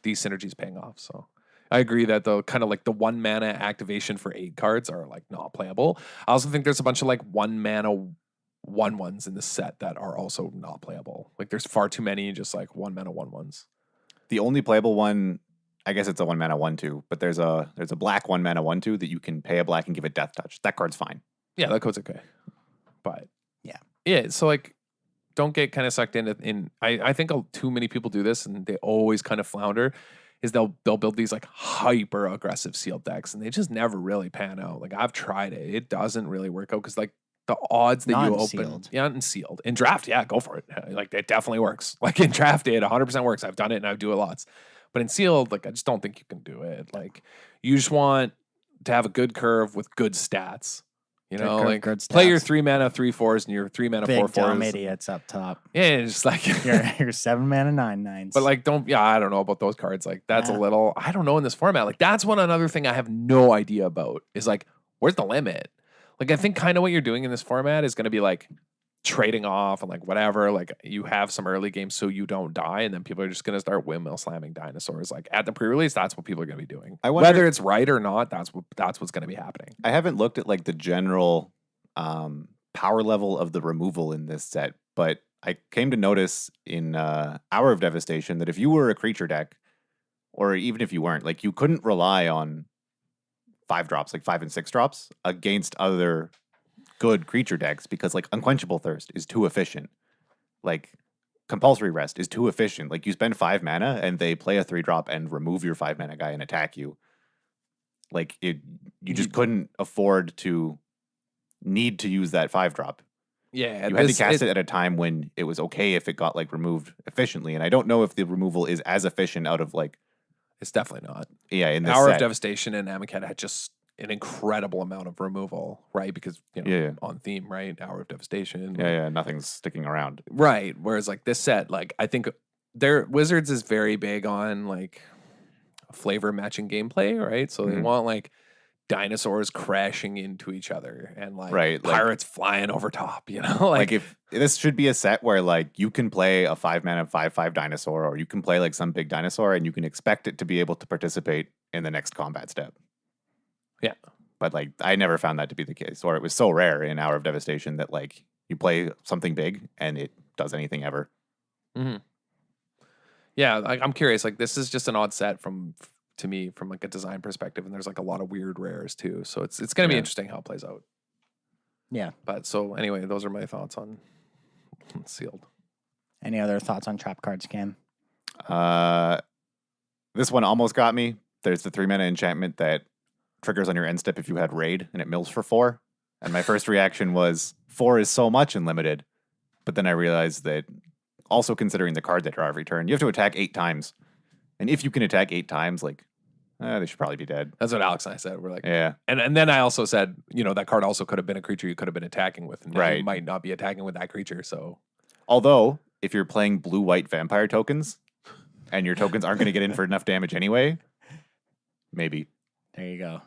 S2: these synergies paying off. So I agree that the kind of like the 1 mana activation for 8 cards are like not playable. I also think there's a bunch of like 1 mana 1/1s in the set that are also not playable. Like there's far too many just like 1 mana 1/1s.
S3: The only playable one, I guess it's a 1 mana 1/2, but there's a black 1 mana 1/2 that you can pay a black and give it death touch. That card's fine.
S2: Yeah, that code's okay. But
S1: Yeah.
S2: So like don't get kind of sucked in. I think too many people do this and they always kind of flounder. Is they'll build these like hyper aggressive sealed decks and they just never really pan out. Like I've tried it, it doesn't really work out because like the odds that you open, and sealed in draft, yeah, go for it. Like it definitely works. Like in draft, it 100% works. I've done it and I do it lots. But in sealed, like I just don't think you can do it. Like you just want to have a good curve with good stats. You know, like play your 3 mana 3/4s and your 3 mana 4/4s.
S1: Big dumb idiots up top.
S2: Yeah, just like
S1: your 7 mana 9/9s.
S2: But like, I don't know about those cards. Like, that's a little. I don't know in this format. Like, that's another thing I have no idea about. Is like, where's the limit? Like, I think kind of what you're doing in this format is going to be like trading off and like whatever. Like, you have some early games so you don't die, and then people are just going to start windmill slamming dinosaurs. Like at the pre-release, that's what people are going to be doing. Whether it's right or not, that's what's going to be happening.
S3: I haven't looked at like the general power level of the removal in this set, but I came to notice in Hour of Devastation that if you were a creature deck, or even if you weren't, like you couldn't rely on 5 drops, like 5 and 6 drops against other good creature decks because like Unquenchable Thirst is too efficient. Like Compulsory Rest is too efficient. Like you spend 5 mana and they play a 3-drop and remove your 5 mana guy and attack you. Like you just couldn't afford to need to use that 5-drop.
S2: Yeah,
S3: you had to cast it at a time when it was okay if it got like removed efficiently, and I don't know if the removal is as efficient out of like.
S2: It's definitely not.
S3: Yeah, in this
S2: Hour
S3: set.
S2: of Devastation and Amonkhet had just an incredible amount of removal, right? Because on theme, right? Hour of Devastation.
S3: Yeah, nothing's sticking around.
S2: Right. Whereas like this set, like I think their Wizards is very big on like flavor matching gameplay, right? So they want like dinosaurs crashing into each other and like pirates flying over top, you know?
S3: Like if this should be a set where like you can play a 5 mana 5/5 dinosaur, or you can play like some big dinosaur and you can expect it to be able to participate in the next combat step.
S2: Yeah.
S3: But like I never found that to be the case, or it was so rare in Hour of Devastation that like you play something big and it does anything ever.
S2: Mm-hmm. Yeah, I'm curious. Like this is just an odd set to me from like a design perspective, and there's like a lot of weird rares too. So it's going to be interesting how it plays out.
S1: Yeah.
S2: But so anyway, those are my thoughts on Sealed.
S1: Any other thoughts on trap cards, Cam?
S3: This one almost got me. There's the 3 mana enchantment that triggers on your end step if you had raid, and it mills for 4. And my first reaction was 4 is so much in limited. But then I realized that also considering the card that draw every turn, you have to attack 8 times. And if you can attack 8 times, like, they should probably be dead.
S2: That's what Alex and I said. We're like,
S3: yeah.
S2: And then I also said, that card also could have been a creature you could have been attacking with. And
S3: right.
S2: You might not be attacking with that creature, so.
S3: Although, if you're playing blue-white vampire tokens, and your tokens aren't going to get in for enough damage anyway, maybe.
S1: There you go.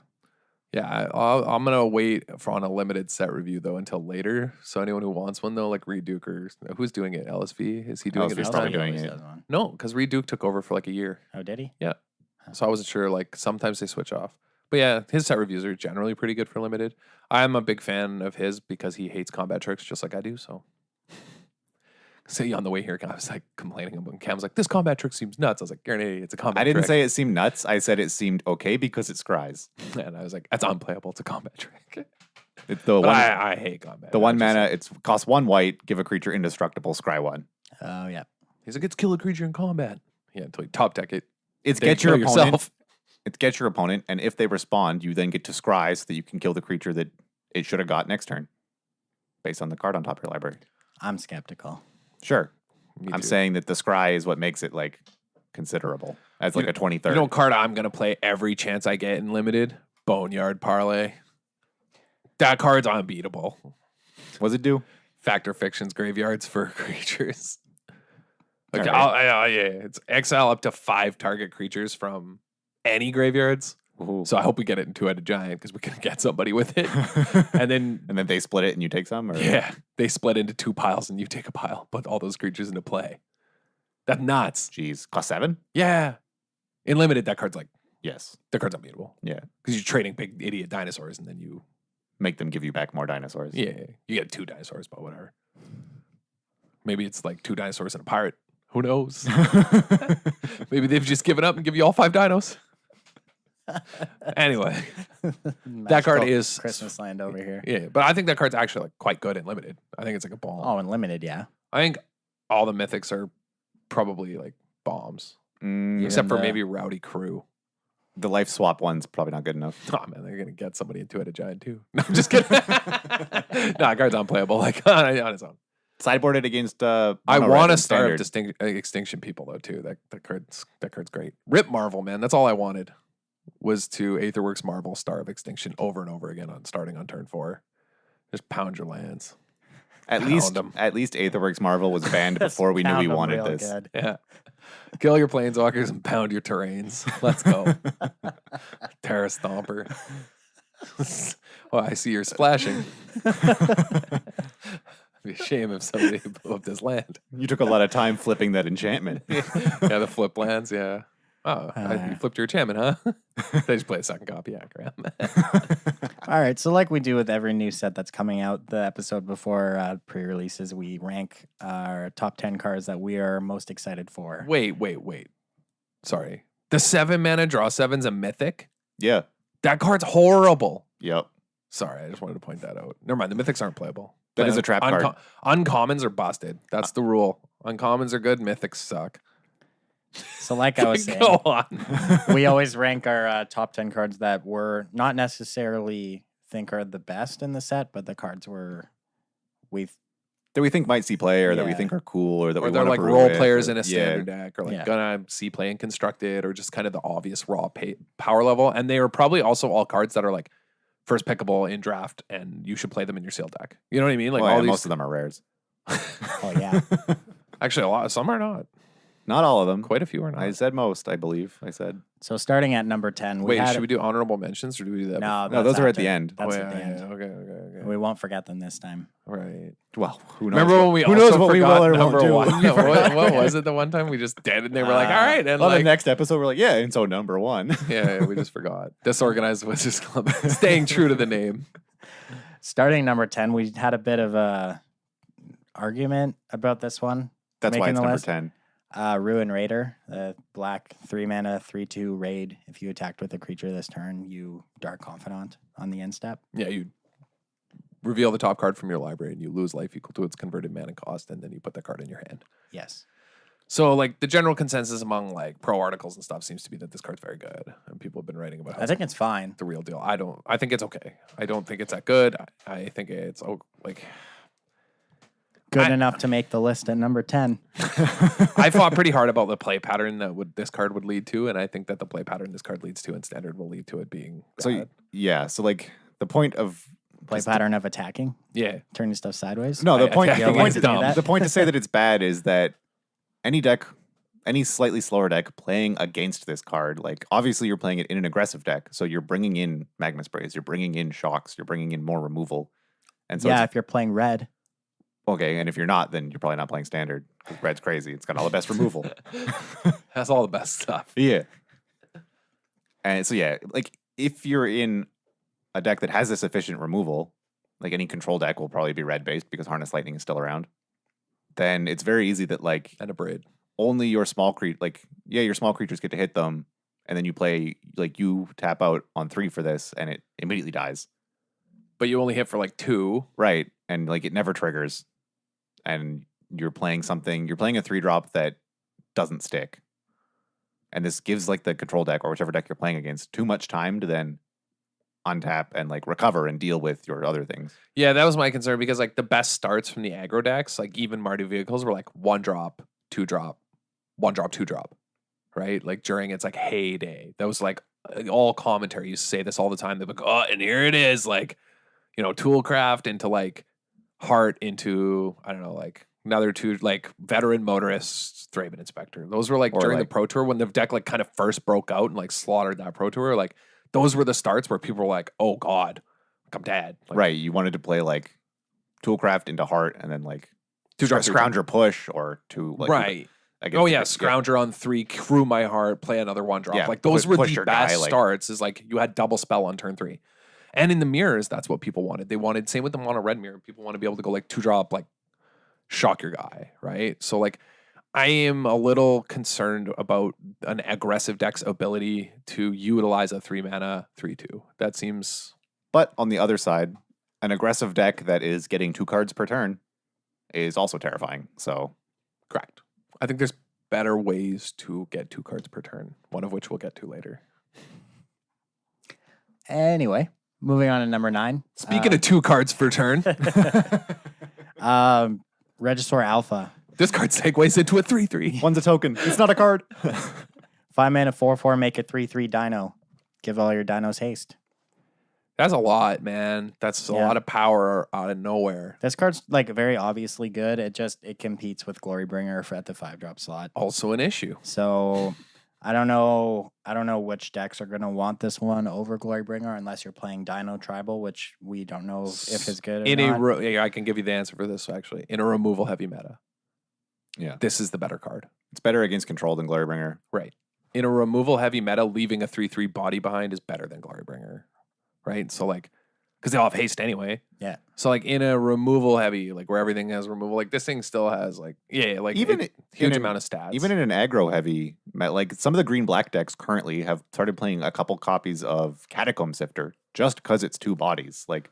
S2: Yeah, I'm going to wait on a limited set review, though, until later. So anyone who wants one, though, like Reed Duke or who's doing it? LSV? Is he doing it this time?
S3: Probably doing it.
S2: No, because Reed Duke took over for like a year.
S1: Oh, did he?
S2: Yeah. So I wasn't sure. Like sometimes they switch off. But yeah, his set reviews are generally pretty good for limited. I'm a big fan of his because he hates combat tricks just like I do. So on the way here, I was like complaining about Cam's like, this combat trick seems nuts. I was like, you're an idiot. It's a combat trick.
S3: I didn't say it seemed nuts. I said it seemed okay because it scries.
S2: And I was like, that's unplayable. It's a combat trick.
S3: I
S2: hate combat.
S3: The 1 mana, it costs 1 white, give a creature indestructible, scry 1.
S1: Oh, yeah.
S2: He's like, it's kill a creature in combat. Yeah, until you top deck it.
S3: It's get your opponent. Yourself. It's get your opponent, and if they respond, you then get to scry so that you can kill the creature that it should have got next turn, based on the card on top of your library.
S1: I'm skeptical.
S3: Sure, I'm saying that the scry is what makes it like considerable as like a 23rd.
S2: You know, card I'm gonna play every chance I get in limited. Boneyard Parlay. That card's unbeatable.
S3: What's it do?
S2: Factor Fiction's graveyards for creatures. Like,
S3: right.
S2: It's exile up to 5 target creatures from any graveyards.
S3: Ooh.
S2: So I hope we get it in 2-headed giant because we can get somebody with it. and then
S3: they split it and you take some? Or?
S2: Yeah, they split into 2 piles and you take a pile. Put all those creatures into play. That's nuts.
S3: Jeez. Cost 7?
S2: Yeah. In limited, that card's like,
S3: yes.
S2: That card's unbeatable.
S3: Yeah.
S2: Because you're trading big idiot dinosaurs and then you
S3: make them give you back more dinosaurs.
S2: Yeah. You get 2 dinosaurs, but whatever. Maybe it's like 2 dinosaurs and a pirate. Who knows? Maybe they've just given up and give you all 5 dinos. Anyway, that card is
S1: Christmas land over here.
S2: Yeah, but I think that card's actually like quite good in limited. I think it's like a bomb.
S1: Oh, in limited, yeah.
S2: I think all the mythics are probably like bombs, except for maybe Rowdy Crew.
S3: The life swap one's probably not good enough.
S2: Oh man, they're gonna get somebody into it a giant too. No, I'm just kidding. That card's unplayable, like on its own.
S3: Sideboard it against.
S2: I want to start Extinction people though too. That card's great. Rip Marvel, man. That's all I wanted was to Aetherworks Marvel Star of Extinction over and over again starting on turn 4. Just pound your lands.
S3: At least Aetherworks Marvel was banned before we knew we wanted this.
S1: Good.
S2: Yeah. Kill your planeswalkers and pound your terrains. Let's go. Terra Stomper. Well, I see you're splashing. It'd be a shame if somebody blew up this land.
S3: You took a lot of time flipping that enchantment.
S2: Yeah, the flip lands, yeah. Oh, you flipped your enchantment, huh? They just play a second copy. Yeah, crap.
S1: All right, so like we do with every new set that's coming out, the episode before pre-releases, we rank our top 10 cards that we are most excited for.
S2: Wait. Sorry. The 7-mana draw 7's a mythic?
S3: Yeah.
S2: That card's horrible.
S3: Yep.
S2: Sorry, I just wanted to point that out. Never mind, the mythics aren't playable.
S3: That is a trap card.
S2: Uncommons are busted. That's the rule. Uncommons are good, mythics suck.
S1: So like I was saying,
S2: Go on.
S1: we always rank our top 10 cards that we're not necessarily think are the best in the set, but the cards
S3: that we think might see play, or that we think are cool, or that
S2: or
S3: we want
S2: they're
S3: to
S2: like role players in a standard deck, or like gonna see play in constructed, or just kind of the obvious raw power level. And they are probably also all cards that are like first pickable in draft, and you should play them in your sealed deck. You know what I mean? Like
S3: most of them are rares.
S1: Oh yeah.
S2: Actually, some are not.
S3: Not all of them.
S2: Quite a few are not.
S3: I said most, I believe. I said.
S1: So starting at number 10,
S2: should we do honorable mentions, or do we do that?
S1: No,
S3: those are at the end.
S1: That's at the end.
S2: Okay.
S1: We won't forget them this time.
S2: Right.
S3: Well, who knows?
S2: Remember when we
S3: who
S2: also
S3: knows what we
S2: forgot
S3: will or won't
S2: number
S3: do?
S2: one? What was it the one time we just did, and they were like, all right. And
S3: on the next episode, we're like, yeah, and so number 1.
S2: Yeah, we just forgot. Disorganized Wizards Club. Staying true to the name.
S1: Starting number 10, we had a bit of a argument about this one.
S3: That's why it's number
S1: list.
S3: 10.
S1: Ruin Raider, the black 3-mana 3/2 raid. If you attacked with a creature this turn, you Dark Confidant on the end step.
S2: Yeah, you reveal the top card from your library and you lose life equal to its converted mana cost, and then you put that card in your hand.
S1: Yes.
S2: So, like, the general consensus among like pro articles and stuff seems to be that this card's very good, and people have been writing about how
S1: I think it's fine.
S2: The real deal. I think it's okay. I don't think it's that good. I think it's
S1: good enough to make the list at number 10.
S2: I fought pretty hard about the play pattern that this card would lead to, and I think that the play pattern this card leads to in standard will lead to it being bad.
S3: So like the point of
S1: play pattern of attacking, turning stuff sideways.
S3: No, the point to say that it's bad is that any slightly slower deck playing against this card, like obviously you're playing it in an aggressive deck, so you're bringing in Magma Sprays, you're bringing in shocks, you're bringing in more removal, and so
S1: if you're playing red.
S3: Okay, and if you're not, then you're probably not playing standard. Red's crazy. It's got all the best removal.
S2: Has all the best stuff.
S3: Yeah. And so, like if you're in a deck that has this efficient removal, like any control deck will probably be red-based because Harness Lightning is still around, then it's very easy that like...
S2: And a Braid.
S3: Only your small your small creatures get to hit them, and then you play, like you tap out on 3 for this, and it immediately dies.
S2: But you only hit for like 2.
S3: Right, and like it never triggers. And you're playing a 3-drop that doesn't stick. And this gives like the control deck or whichever deck you're playing against too much time to then untap and like recover and deal with your other things.
S2: Yeah, that was my concern because like the best starts from the aggro decks, like even Mardu vehicles were like 1-drop, 2-drop, 1-drop, 2-drop, right? Like during its like heyday. That was like all commentary used to say this all the time. They're like, oh, and here it is, like, you know, Toolcraft into like Heart into, I don't know, like another 2, like Veteran Motorist, Thraben Inspector. Those were like during the Pro Tour when the deck like kind of first broke out and like slaughtered that Pro Tour. Like those were the starts where people were like, oh God, like, I'm dead. Like,
S3: right. You wanted to play like Toolcraft into Heart and then like 2-drop Scrounger Push or 2 like.
S2: Right. Scrounger on 3, Crew My Heart, play another 1-drop.
S3: Yeah,
S2: like those were the best
S3: guy,
S2: starts is like you had double spell on turn 3. And in the mirrors, that's what people wanted. They wanted, same with the mono red mirror, people want to be able to go like 2-drop, like shock your guy, right? So like I am a little concerned about an aggressive deck's ability to utilize a 3-mana 3/2. That seems...
S3: But on the other side, an aggressive deck that is getting 2 cards per turn is also terrifying, so...
S2: Correct. I think there's better ways to get 2 cards per turn, one of which we'll get to later.
S1: Anyway... Moving on to number 9.
S2: Speaking of 2 cards per turn.
S1: Regisaur Alpha.
S2: This card segues into a 3/3.
S3: One's a token. It's not a card.
S1: 5-mana 4/4, make it 3/3 dino. Give all your dinos haste.
S2: That's a lot, man. That's a lot of power out of nowhere.
S1: This card's like very obviously good. It competes with Glorybringer at the 5-drop slot.
S2: Also an issue.
S1: So I don't know which decks are going to want this one over Glorybringer unless you're playing Dino Tribal, which we don't know if it's good or not.
S2: I can give you the answer for this actually. In a removal heavy meta.
S3: Yeah.
S2: This is the better card.
S3: It's better against control than Glorybringer.
S2: Right. In a removal heavy meta, leaving a 3/3 body behind is better than Glorybringer. Right? So like, because they all have haste anyway.
S1: Yeah.
S2: So like in a removal heavy, like where everything has removal, like this thing still has like huge amount of stats.
S3: Even in an aggro heavy, like some of the green black decks currently have started playing a couple copies of Catacomb Sifter just because it's 2 bodies. Like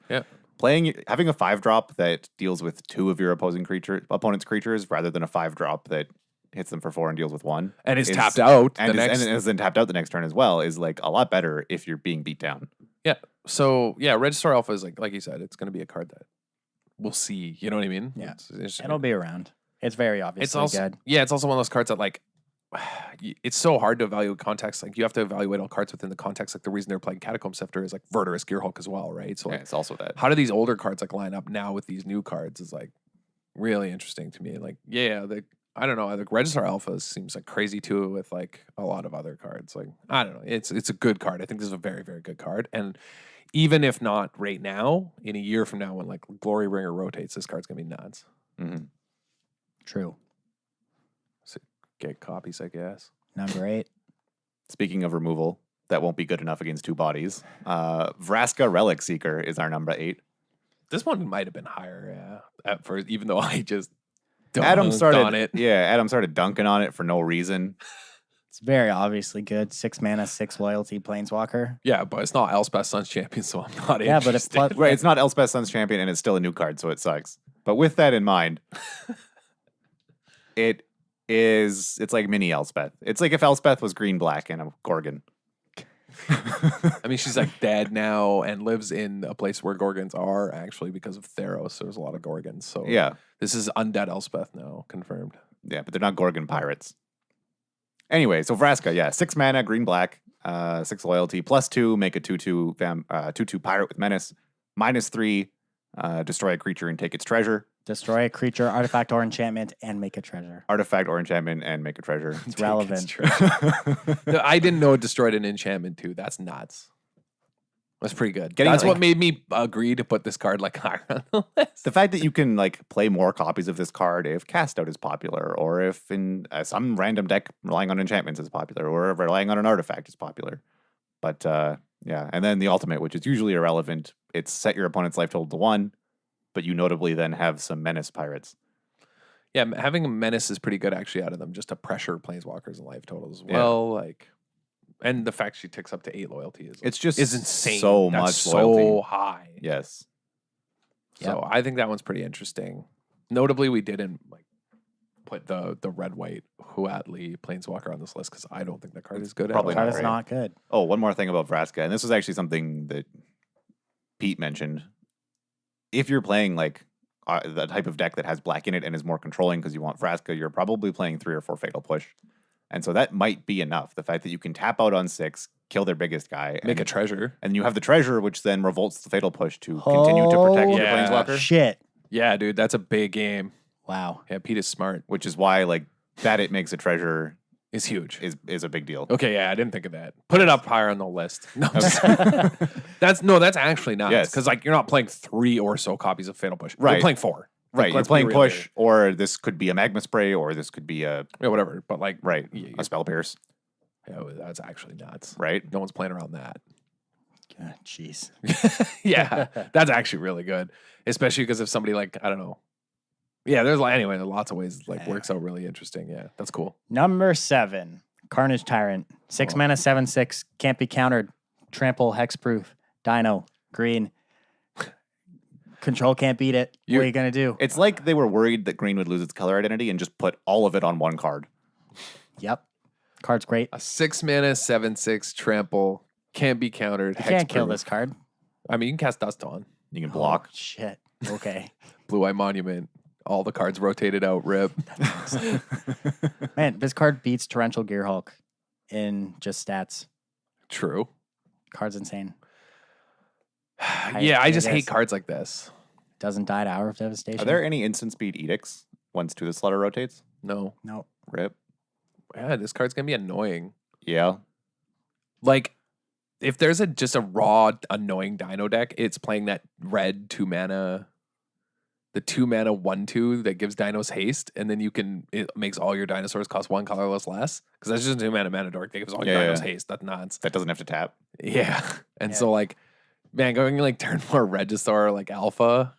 S3: having a 5-drop that deals with 2 of your opponent's creatures rather than a 5-drop that hits them for 4 and deals with 1
S2: and is tapped out
S3: and is then tapped out the next turn as well is like a lot better if you're being beat down.
S2: Yeah. So yeah, Registrar Alpha is like you said, it's going to be a card that we'll see. You know what I mean?
S1: Yeah, it'll be around. It's very obviously good.
S2: Yeah, it's also one of those cards that like it's so hard to evaluate context. Like you have to evaluate all cards within the context. Like the reason they're playing Catacomb Sifter is like Verdurous Gearhulk as well, right? So like,
S3: it's also that.
S2: How do these older cards like line up now with these new cards is like really interesting to me. Like I don't know. I think Registrar Alpha seems like crazy too with like a lot of other cards. Like I don't know. It's a good card. I think this is a very, very good card. And even if not right now, in a year from now when like Glorybringer rotates, this card's gonna be nuts.
S3: Mm-hmm.
S1: True.
S2: So get copies, I guess.
S1: Number 8.
S3: Speaking of removal, that won't be good enough against 2 bodies. Vraska Relic Seeker is our number 8.
S2: This one might have been higher, at first, even though I just
S3: Adam started dunking on it for no reason.
S1: It's very obviously good. 6 mana, 6 loyalty, Planeswalker.
S2: Yeah, but it's not Elspeth Sun's Champion, so I'm not interested.
S1: But
S3: it's not Elspeth Sun's Champion, and it's still a new card, so it sucks. But with that in mind, it's like mini Elspeth. It's like if Elspeth was green-black and a Gorgon.
S2: I mean, she's like dead now and lives in a place where Gorgons are actually because of Theros. There's a lot of Gorgons. So
S3: yeah,
S2: this is undead Elspeth now, confirmed.
S3: Yeah, but they're not Gorgon pirates. Anyway, so Vraska, 6 mana, green black, 6 loyalty, +2, make a 2/2 pirate with menace, -3, destroy a creature and take its treasure.
S1: Destroy a creature, artifact, or enchantment, and make a treasure.
S3: Artifact or enchantment and make a treasure.
S1: It's relevant.
S2: I didn't know it destroyed an enchantment too. That's nuts. That's pretty good.
S3: That's
S2: what made me agree to put this card like higher on the list.
S3: The fact that you can like play more copies of this card if Cast Out is popular, or if in some random deck relying on enchantments is popular, or if relying on an artifact is popular. But and then the ultimate, which is usually irrelevant. It's set your opponent's life total to 1, but you notably then have some menace pirates.
S2: Yeah, having a menace is pretty good actually out of them, just to pressure planeswalkers and life totals as well. Like. And the fact she ticks up to 8 loyalty is insane.
S3: So
S2: That's
S3: much loyalty.
S2: So high.
S3: Yes.
S2: So I think that one's pretty interesting. Notably, we didn't like put the red white Huatli Planeswalker on this list because I don't think the card is good.
S3: Probably
S1: the card is not good.
S3: Oh, one more thing about Vraska, and this was actually something that Pete mentioned. If you're playing like the type of deck that has black in it and is more controlling because you want Vraska, you're probably playing 3 or 4 Fatal Push. And so that might be enough. The fact that you can tap out on 6, kill their biggest guy.
S2: Make a treasure.
S3: And you have the treasure, which then revolts the Fatal Push to continue to protect your Planeswalker.
S1: Shit.
S2: Yeah, dude, that's a big game.
S1: Wow.
S2: Yeah, Pete is smart.
S3: Which is why, like, that it makes a treasure
S2: is huge.
S3: Is a big deal.
S2: Okay, yeah, I didn't think of that. Put it up higher on the list. No, that's actually not.
S3: Yes.
S2: Because, like, you're not playing 3 or so copies of Fatal Push.
S3: Right.
S2: You're playing 4.
S3: Right, you're playing push, or this could be a magma spray, or this could be a
S2: whatever. But like,
S3: a spell pierce.
S2: Yeah, that's actually nuts.
S3: Right,
S2: no one's playing around that.
S1: Jeez.
S2: Yeah, that's actually really good, especially because if somebody like I don't know. Yeah, there's lots of ways like works out really interesting. Yeah, that's cool.
S1: Number 7, Carnage Tyrant, 6 mana, 7/6, can't be countered, trample, hexproof, Dino, green. Control can't beat it. What are you going to do?
S3: It's like they were worried that green would lose its color identity and just put all of it on one card.
S1: Yep. Card's great.
S2: A 6 mana, 7/6 trample, can't be countered.
S1: You can't kill this card.
S2: I mean, you can cast Dust on.
S3: You can block.
S1: Oh, shit. Okay.
S2: Blue Eye Monument. All the cards rotated out, rip.
S1: Man, this card beats Torrential Gearhulk in just stats.
S2: True.
S1: Card's insane.
S2: Yeah, I just hate cards like this.
S1: Doesn't die to Hour of Devastation.
S3: Are there any instant speed edicts once To the Slaughter rotates?
S2: No.
S3: Rip.
S2: Yeah, this card's going to be annoying.
S3: Yeah.
S2: Like, if there's just a raw, annoying Dino deck, it's playing that red 2-mana, the 2-mana 1/2 that gives dinos haste, and then it makes all your dinosaurs cost 1 colorless less. Because that's just a 2-mana mana dork that gives all your dinos haste. That's nuts.
S3: That doesn't have to tap.
S2: Yeah. And so, like, man, going like turn 4 Regisaur, like Alpha,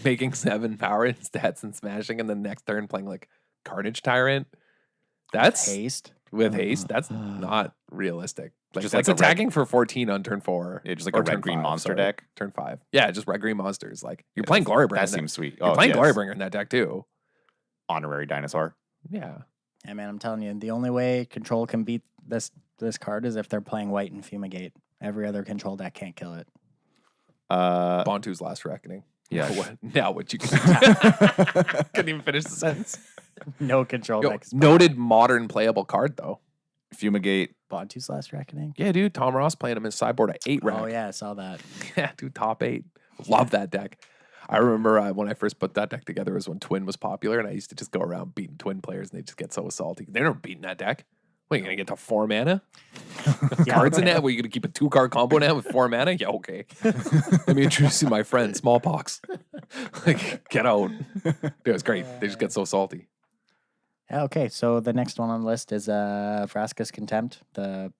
S2: making 7 power and stats and smashing, and then next turn playing like Carnage Tyrant. That's
S1: haste.
S2: With haste, that's not realistic. Like,
S3: Just
S2: that's
S3: like
S2: attacking for 14 on turn 4.
S3: Yeah, just like a red-green monster deck.
S2: Turn 5. Yeah, just red-green monsters. Like, you're playing Glorybringer.
S3: That seems sweet.
S2: You're playing Glorybringer in that deck, too.
S3: Honorary dinosaur.
S2: Yeah.
S1: Yeah, man, I'm telling you, the only way Control can beat this card is if they're playing white and Fumigate. Every other Control deck can't kill it.
S2: Bontu's Last Reckoning.
S3: Yeah.
S2: Now what you can couldn't even finish the sentence.
S1: No Control deck.
S2: Noted modern playable card, though.
S3: Fumigate.
S1: Bontu's Last Reckoning?
S2: Yeah, dude. Tom Ross playing him in sideboard at 8 rack.
S1: Oh, yeah, I saw that.
S2: Yeah, dude, top 8. Love that deck. I remember when I first put that deck together was when Twin was popular, and I used to just go around beating Twin players, and they just get so salty. They're never beating that deck. What, you going to get to 4 mana? Cards in that? What, you going to keep a 2-card combo now with 4 mana? Yeah, okay. Let me introduce you to my friend, Smallpox. Like, get out. Dude, it was great. They just get so salty.
S1: Yeah, okay, so the next one on the list is Vraska's Contempt. The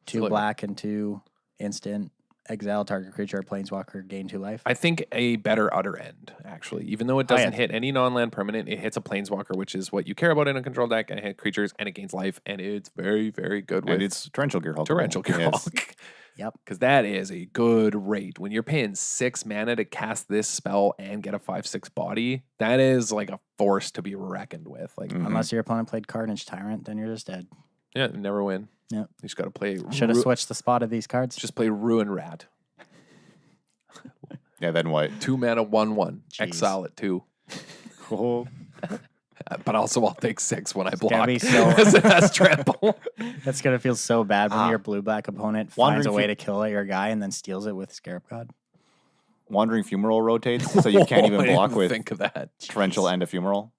S1: 2 black and 2 instant. Exile target creature or planeswalker, gain 2 life.
S2: I think a better outer end, actually. Even though it doesn't hit any non-land permanent, it hits a planeswalker, which is what you care about in a control deck, and it hits creatures, and it gains life, and it's very, very good with...
S3: And it's Torrential Gearhulk.
S2: Torrential Gearhulk.
S1: Yes. Yep.
S2: Because that is a good rate. When you're paying 6 mana to cast this spell and get a 5/6 body, that is like a force to be reckoned with. Like,
S1: unless your opponent played Carnage Tyrant, then you're just dead.
S2: Yeah, never win.
S1: Yeah.
S2: You just got to play...
S1: Should have switched the spot of these cards.
S2: Just play Ruin Rat.
S3: Yeah, then what?
S2: 2 mana, 1/1. Exile it 2.
S3: Oh.
S2: But also, I'll take 6 when I block.
S1: Be so
S2: Because it has trample.
S1: That's gonna feel so bad when your blue-black opponent finds a way to kill your guy and then steals it with Scarab God.
S3: Wandering Fumarole rotates, so you can't even block with
S2: think of that.
S3: Torrential and a Fumarole.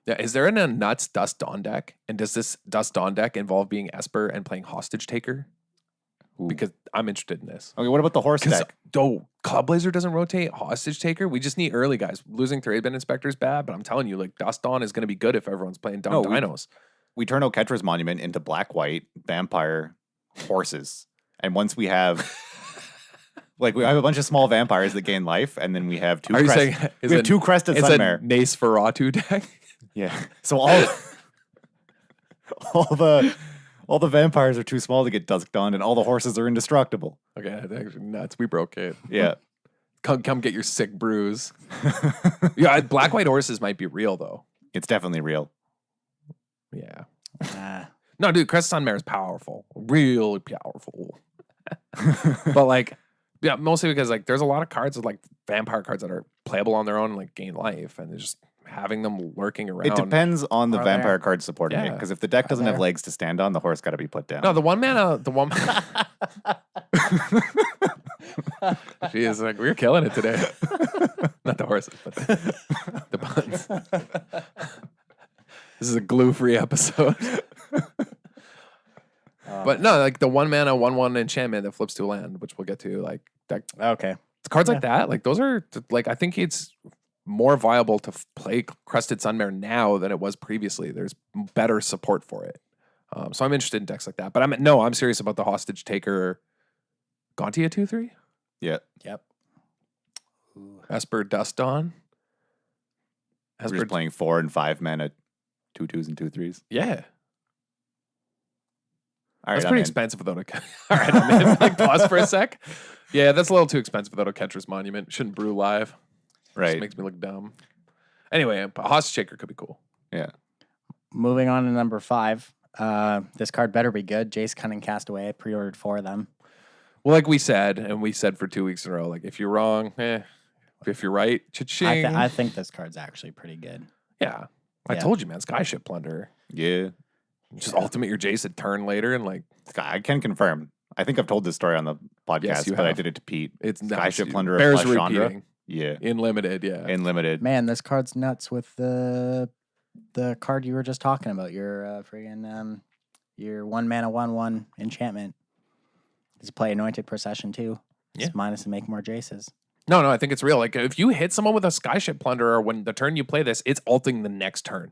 S2: Yeah, is there a nuts Dust Dawn deck? And does this Dust Dawn deck involve being Esper and playing Hostage Taker? Ooh. Because I'm interested in this.
S3: Okay, what about the horse deck?
S2: Club Blazer doesn't rotate. Hostage Taker. We just need early guys. Losing Three-Bin Inspector is bad, but I'm telling you, like, Dust Dawn is going to be good if everyone's playing dumb dinos.
S3: We turn Oketra's Monument into black-white vampire horses, and once we have, like, we have a bunch of small vampires that gain life, and then we have 2.
S2: Are you saying
S3: we have 2 Crested Sunmare?
S2: It's a Nace Feratu deck.
S3: Yeah. So all the vampires are too small to get Dusk Dawn, and all the horses are indestructible.
S2: Okay, that's actually nuts. We broke it.
S3: Yeah.
S2: Come get your sick brews. Yeah, black-white horses might be real, though.
S3: It's definitely real.
S2: Yeah. No, dude, Crested Sunmare is powerful. Really powerful. But, like, yeah, mostly because, like, there's a lot of cards with, like, vampire cards that are playable on their own and, like, gain life, and they're just having them lurking around.
S3: It depends on the vampire card supporting it, because if the deck doesn't have legs to stand on, the horse got to be put down.
S2: No, the one mana. She is like, we're killing it today. Not the horses, but the puns. This is a glue-free episode. But no, like the 1 mana, 1/1 enchantment that flips to a land, which we'll get to. Like that.
S1: Okay.
S2: Cards like that, like those are like, I think it's more viable to play Crested Sunmare now than it was previously. There's better support for it. So I'm interested in decks like that. But I'm serious about the Hostage Taker. Gontia 2/3?
S3: Yeah.
S1: Yep.
S2: Esper Dust Dawn.
S3: We're just playing 4 and 5 mana, 2 2s and 2 3s.
S2: Yeah.
S3: All right,
S2: that's pretty expensive without a... All right, I'm in. Like, pause for a sec. Yeah, that's a little too expensive without Oketra's Monument. Shouldn't brew live.
S3: Right.
S2: Just makes me look dumb. Anyway, a Hostage Taker could be cool.
S3: Yeah.
S1: Moving on to number 5. This card better be good. Jace Cunning Castaway. I pre-ordered 4 of them.
S2: Well, like we said, and we said for 2 weeks in a row, like, if you're wrong, if you're right, cha-ching.
S1: I think this card's actually pretty good.
S2: Yeah. I told you, man. Skyship Plunder.
S3: Yeah.
S2: Just ultimate your Jace a turn later and, like...
S3: I can confirm. I think I've told this story on the podcast,
S2: you
S3: but I
S2: have.
S3: did it to Pete.
S2: It's
S3: Skyship Plunderer
S2: Bears
S3: plus Chandra.
S2: repeating.
S3: Yeah.
S2: In limited, yeah.
S3: In limited.
S1: Man, this card's nuts with the card you were just talking about. Your friggin' your 1-mana 1/1 enchantment. Is play Anointed Procession too.
S2: Yeah.
S1: It's minus and make more Jaces.
S2: No, I think it's real. Like if you hit someone with a Skyship Plunderer when the turn you play this, it's alting the next turn.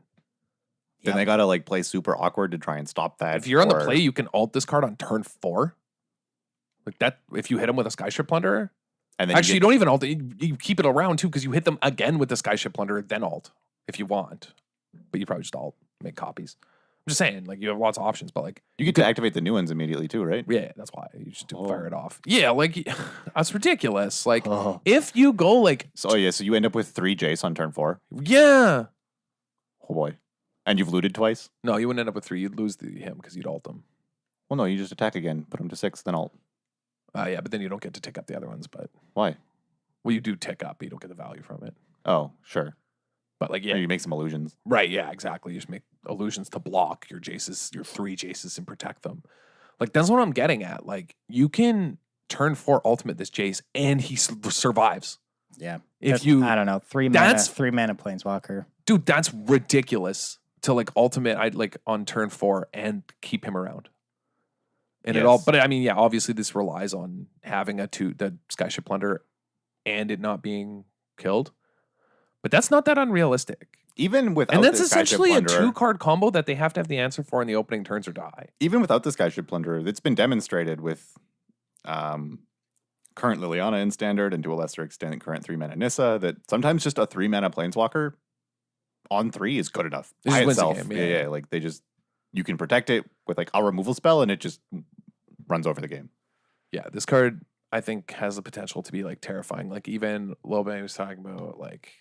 S3: Then they gotta like play super awkward to try and stop that.
S2: If you're on the play, you can alt this card on turn 4. Like that, if you hit him with a Skyship Plunderer.
S3: And then
S2: Actually, you don't even alt it. You keep it around too, because you hit them again with the Skyship Plunderer, then alt if you want. But you probably just alt, make copies. I'm just saying, like you have lots of options, but like
S3: you get to activate the new ones immediately too, right?
S2: yeah, that's why you just fire it off. Yeah, like that's ridiculous. Like
S1: Oh.
S2: if you go like
S3: So so you end up with 3 Jace on turn 4.
S2: yeah,
S3: Oh boy. And you've looted twice?
S2: no, you wouldn't end up with 3. You'd lose him because you'd alt them.
S3: Well, no, you just attack again, put him to 6, then alt.
S2: Yeah, but then you don't get to tick up the other ones. But
S3: Why?
S2: well, you do tick up, but you don't get the value from it.
S3: Oh, sure.
S2: But like yeah,
S3: You make some illusions.
S2: right, yeah, exactly. You just make illusions to block your Jaces, your 3 Jaces, and protect them. Like that's what I'm getting at. Like you can turn 4 ultimate this Jace, and he survives.
S1: Yeah.
S2: If
S1: Just,
S2: you,
S1: I don't know, 3 mana Planeswalker.
S2: dude, that's ridiculous to like ultimate. I'd like on turn 4 and keep him around. And it all,
S3: Yes.
S2: but I mean, yeah, obviously this relies on having the Skyship Plunder and it not being killed. But that's not that unrealistic.
S3: Even without
S2: And that's
S3: the Skyship
S2: essentially a
S3: Plunderer,
S2: 2-card combo that they have to have the answer for in the opening turns or die.
S3: even without the Skyship Plunderer, it's been demonstrated with current Liliana in Standard and to a lesser extent current 3-mana Nissa that sometimes just a 3-mana Planeswalker on 3 is good enough
S2: It
S3: by
S2: just wins the
S3: itself.
S2: game,
S3: Yeah, like you can protect it with like a removal spell and it just runs over the game.
S2: Yeah, this card I think has the potential to be like terrifying. Like even Lobe was talking about like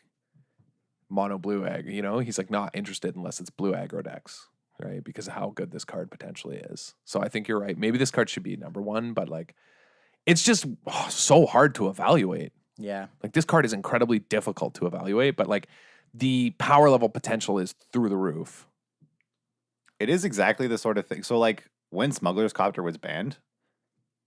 S2: mono blue aggro, you know, he's like not interested unless it's blue aggro decks, right? Because of how good this card potentially is. So I think you're right. Maybe this card should be number 1, but like it's just so hard to evaluate.
S1: Yeah.
S2: Like this card is incredibly difficult to evaluate, but like the power level potential is through the roof.
S3: It is exactly the sort of thing. So like when Smuggler's Copter was banned,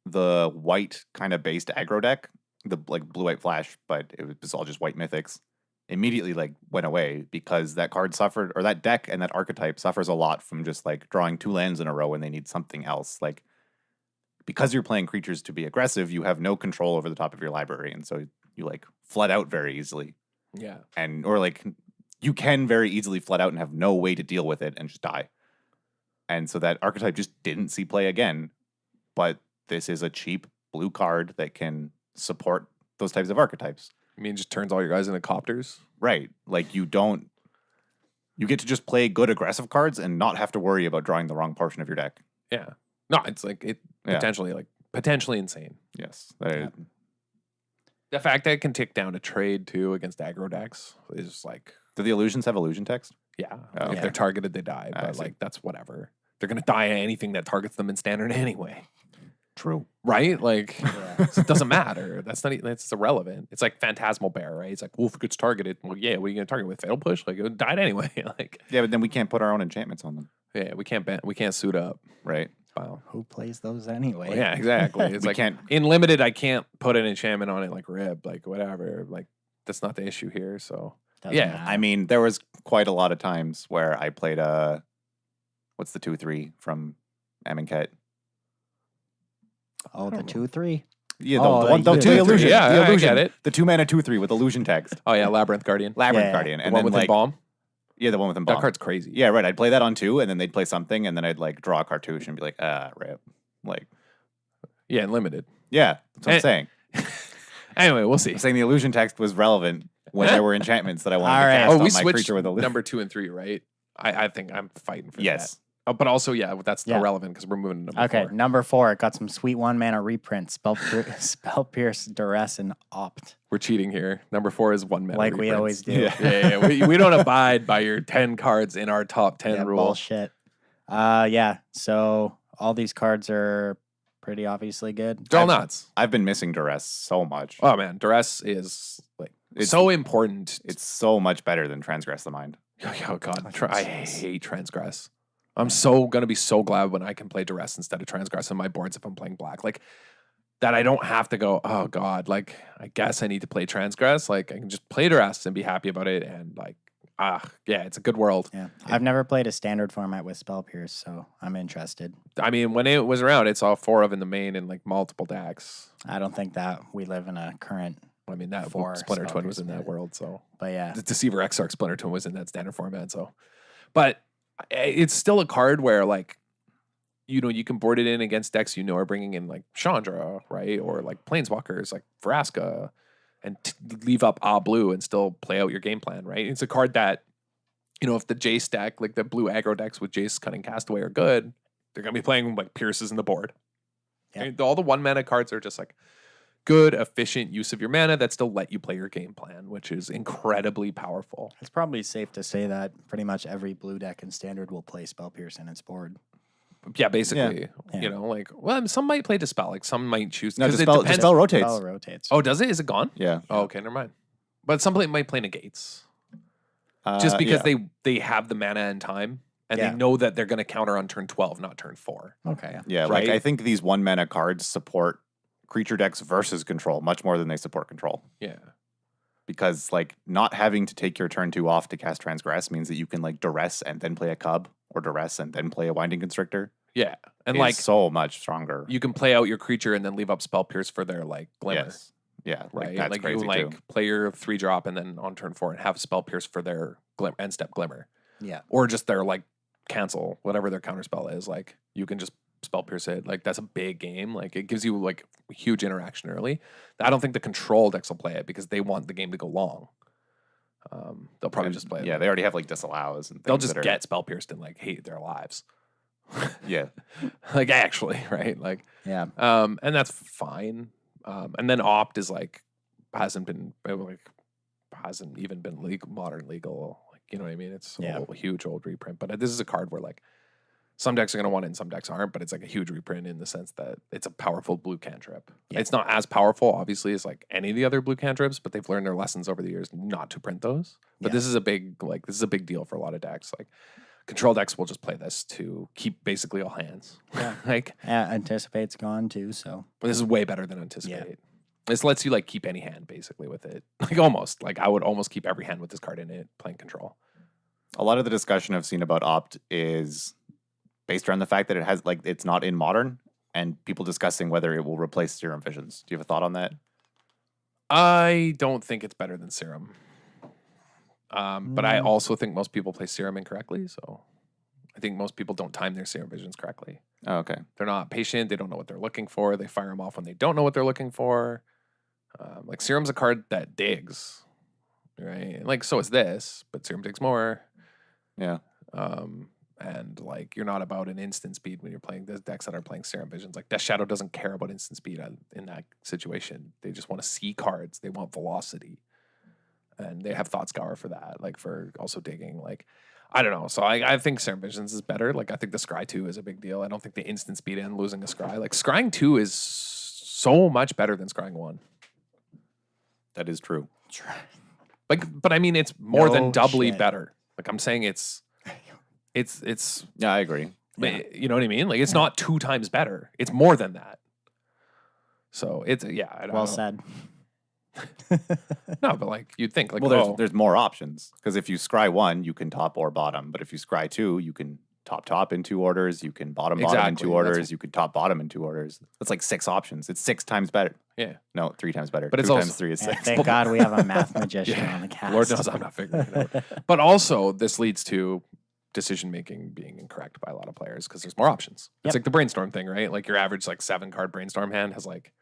S3: the white kind of based aggro deck, the like blue-white flash, but it was all just white mythics, immediately like went away because that card suffered, or that deck and that archetype suffers a lot from just like drawing 2 lands in a row when they need something else. Like because you're playing creatures to be aggressive, you have no control over the top of your library, and so you like flood out very easily.
S2: Yeah.
S3: Or like you can very easily flood out and have no way to deal with it and just die. And so that archetype just didn't see play again. But this is a cheap blue card that can support those types of archetypes.
S2: I mean, it just turns all your guys into copters.
S3: Right. Like you get to just play good aggressive cards and not have to worry about drawing the wrong portion of your deck.
S2: Yeah. No, it's like
S3: Yeah.
S2: potentially insane.
S3: Yes.
S2: The fact that it can tick down to trade too against aggro decks is like,
S3: Do the illusions have illusion text?
S2: yeah.
S3: Oh,
S2: If
S3: okay.
S2: they're targeted, they die.
S3: I
S2: But
S3: see.
S2: like that's whatever. They're gonna die at anything that targets them in standard anyway.
S3: True.
S2: Right? Like
S1: Yeah.
S2: so it doesn't matter. That's irrelevant. It's like Phantasmal Bear, right? It's like wolf gets targeted. Well, yeah, what are you gonna target with? Fatal Push? Like it died anyway. Like
S3: Yeah, but then we can't put our own enchantments on them.
S2: yeah, we can't suit up.
S3: Right.
S2: Wow.
S1: Who plays those anyway?
S2: Well, yeah, exactly. It's
S3: We
S2: like
S3: can't-
S2: in limited, I can't put an enchantment on it like Rib, like whatever. Like that's not the issue here. So
S1: Doesn't
S2: yeah,
S1: matter.
S3: I mean, there was quite a lot of times where I played what's the 2/3 from Amonkhet?
S1: Oh, the
S2: don't know.
S1: 2/3.
S3: Yeah,
S1: Oh,
S3: the one,
S1: the
S3: the illusion.
S2: Yeah,
S3: the
S2: I
S3: illusion.
S2: get it.
S3: The 2-mana 2/3 with illusion text.
S2: Oh yeah, Labyrinth Guardian.
S3: Labyrinth
S1: Yeah.
S3: Guardian.
S2: The
S3: And
S2: one
S3: then
S2: with
S3: like
S2: bomb.
S3: yeah, the one with embalm.
S2: That card's crazy.
S3: Yeah, right. I'd play that on 2, and then they'd play something, and then I'd like draw a cartouche and be like, rip. Like,
S2: Yeah, and limited.
S3: yeah, that's what I'm
S2: And-
S3: saying.
S2: Anyway, we'll see.
S3: I'm saying the illusion text was relevant when there were enchantments that I wanted
S1: All
S3: to
S1: right.
S3: cast
S2: Oh,
S3: on
S2: we
S3: my
S2: switched
S3: creature with illusion.
S2: number 2 and 3, right? I think I'm fighting for
S3: Yes.
S2: that. Oh, but also, yeah, that's
S1: Yeah.
S2: irrelevant because we're moving to number
S1: Okay,
S2: 4.
S1: number 4. It got some sweet 1-mana reprints. Spell Pierce, Duress, and Opt.
S2: We're cheating here. Number 4 is 1 mana.
S1: Like we
S2: reprints.
S1: always do.
S3: Yeah.
S2: Yeah. We don't abide by your 10 cards in our top 10
S1: Yeah,
S2: rule.
S1: bullshit. Yeah, so all these cards are pretty obviously good.
S2: They're all nuts.
S3: I've been missing Duress so much.
S2: Oh man, Duress is like
S3: It's-
S2: so important.
S3: It's so much better than Transgress the Mind.
S2: Oh god, I hate Transgress. I'm so gonna be so glad when I can play Duress instead of Transgress on my boards if I'm playing black. Like that I don't have to go, oh God, like I guess I need to play Transgress. Like I can just play Duress and be happy about it. And like, yeah, it's a good world.
S1: Yeah. I've never played a standard format with Spell Pierce, so I'm interested.
S2: I mean, when it was around, it saw 4 of in the main and like multiple decks.
S1: I don't think that we live in a current.
S2: I mean, that
S1: For
S2: Splinter Twin was
S1: Spell
S2: in that
S1: Pierce,
S2: world, so.
S1: But yeah,
S2: The Deceiver Exarch Splinter Twin was in that standard format, so. But it's still a card where, like, you know, you can board it in against decks you know are bringing in, like, Chandra, right? Or, like, Planeswalkers, like Vraska, and leave up blue and still play out your game plan, right? It's a card that, you know, if the Jace deck, like the blue aggro decks with Jace, Cunning Castaway are good, they're going to be playing, like, Pierces in the board.
S1: Yep.
S2: And all the 1-mana cards are just, like, good, efficient use of your mana that still let you play your game plan, which is incredibly powerful.
S1: it's probably safe to say that pretty much every blue deck in standard will play Spell Pierce in its board.
S2: Yeah, basically,
S1: Yeah.
S2: you know, like, well, some might play Dispel, like some might choose.
S3: No,
S2: 'cause it
S3: Dispel
S2: depends-
S3: rotates.
S1: Spell rotates.
S2: Oh, does it? Is it gone?
S3: Yeah.
S2: Oh, okay, never mind. But some might play Negates just because they have the mana and time, and
S1: Yeah.
S2: they know that they're going to counter on turn 12, not turn 4.
S1: Okay. Yeah.
S3: Yeah, like
S2: right?
S3: I think these 1-mana cards support creature decks versus control much more than they support control.
S2: Yeah,
S3: Because like not having to take your turn 2 off to cast Transgress means that you can like Duress and then play a Cub, or Duress and then play a Winding Constrictor.
S2: yeah, and
S3: Is
S2: like
S3: so much stronger.
S2: you can play out your creature and then leave up Spell Pierce for their like Glimmer,
S3: Yes. Yeah,
S2: right?
S3: that's
S2: Like
S3: crazy
S2: you like
S3: too.
S2: play your 3-drop and then on turn 4 and have Spell Pierce for their end step Glimmer.
S1: Yeah.
S2: Or just their like cancel whatever their counter spell is. Like you can just Spell Pierce it. Like that's a big game. Like it gives you like huge interaction early. I don't think the control decks will play it because they want the game to go long. They'll probably just play it.
S3: Yeah, they already have like disallows and things.
S2: They'll just
S3: that are,
S2: get Spell Pierced and like hate their lives.
S3: Yeah.
S2: Like actually, right? Like
S1: Yeah.
S2: and that's fine. And then Opt is like hasn't even been modern legal. Like you know what I mean? It's a huge old reprint. But this is a card where like some decks are going to want it and some decks aren't, but it's like a huge reprint in the sense that it's a powerful blue cantrip.
S1: Yeah.
S2: It's not as powerful, obviously, as like any of the other blue cantrips, but they've learned their lessons over the years not to print those. But this is a big deal for a lot of decks. Like control decks will just play this to keep basically all hands.
S1: Yeah.
S2: Like
S1: Anticipate's gone too, so.
S2: but this is way better than Anticipate. This lets you like keep any hand basically with it. Like almost. Like I would almost keep every hand with this card in it playing control.
S3: A lot of the discussion I've seen about Opt is based around the fact that it has like it's not in modern, and people discussing whether it will replace Serum Visions. Do you have a thought on that?
S2: I don't think it's better than Serum. But I also think most people play Serum incorrectly, so I think most people don't time their Serum Visions correctly.
S3: Oh, okay.
S2: They're not patient. They don't know what they're looking for. They fire them off when they don't know what they're looking for. Like Serum's a card that digs, right? Like so is this, but Serum digs more.
S3: Yeah.
S2: And like you're not about an instant speed when you're playing those decks that are playing Serum Visions. Like Death Shadow doesn't care about instant speed in that situation. They just want to see cards. They want velocity, and they have Thought Scour for that. Like for also digging. Like I don't know. So I think Serum Visions is better. Like I think the Scry 2 is a big deal. I don't think the instant speed and losing a Scry. Like Scrying 2 is so much better than Scrying 1.
S3: That is true.
S2: Like, but I mean, it's more than
S1: No
S2: doubly
S1: shit.
S2: better. Like I'm saying, it's.
S3: Yeah, I agree.
S2: You know what I mean? Like it's not 2 times better. It's more than that. So it's I don't
S1: Well
S2: know.
S1: said.
S2: No, but like you'd think like
S3: Well, there's more options because if you scry 1, you can top or bottom, but if you scry 2, you can top in 2 orders, you can bottom in
S2: Exactly.
S3: 2 orders, you could top bottom in 2 orders. That's like 6 options. It's 6 times better.
S2: yeah.
S3: No, 3 times better.
S2: But it's
S3: 2
S2: also-
S3: times 3 is
S1: Yeah,
S3: 6.
S1: thank God we have a math magician on the cast.
S2: Lord knows I'm not figuring it out. But also this leads to decision making being incorrect by a lot of players because there's more options.
S1: Yep.
S2: It's like the brainstorm thing, right? Like your average like 7-card brainstorm hand has like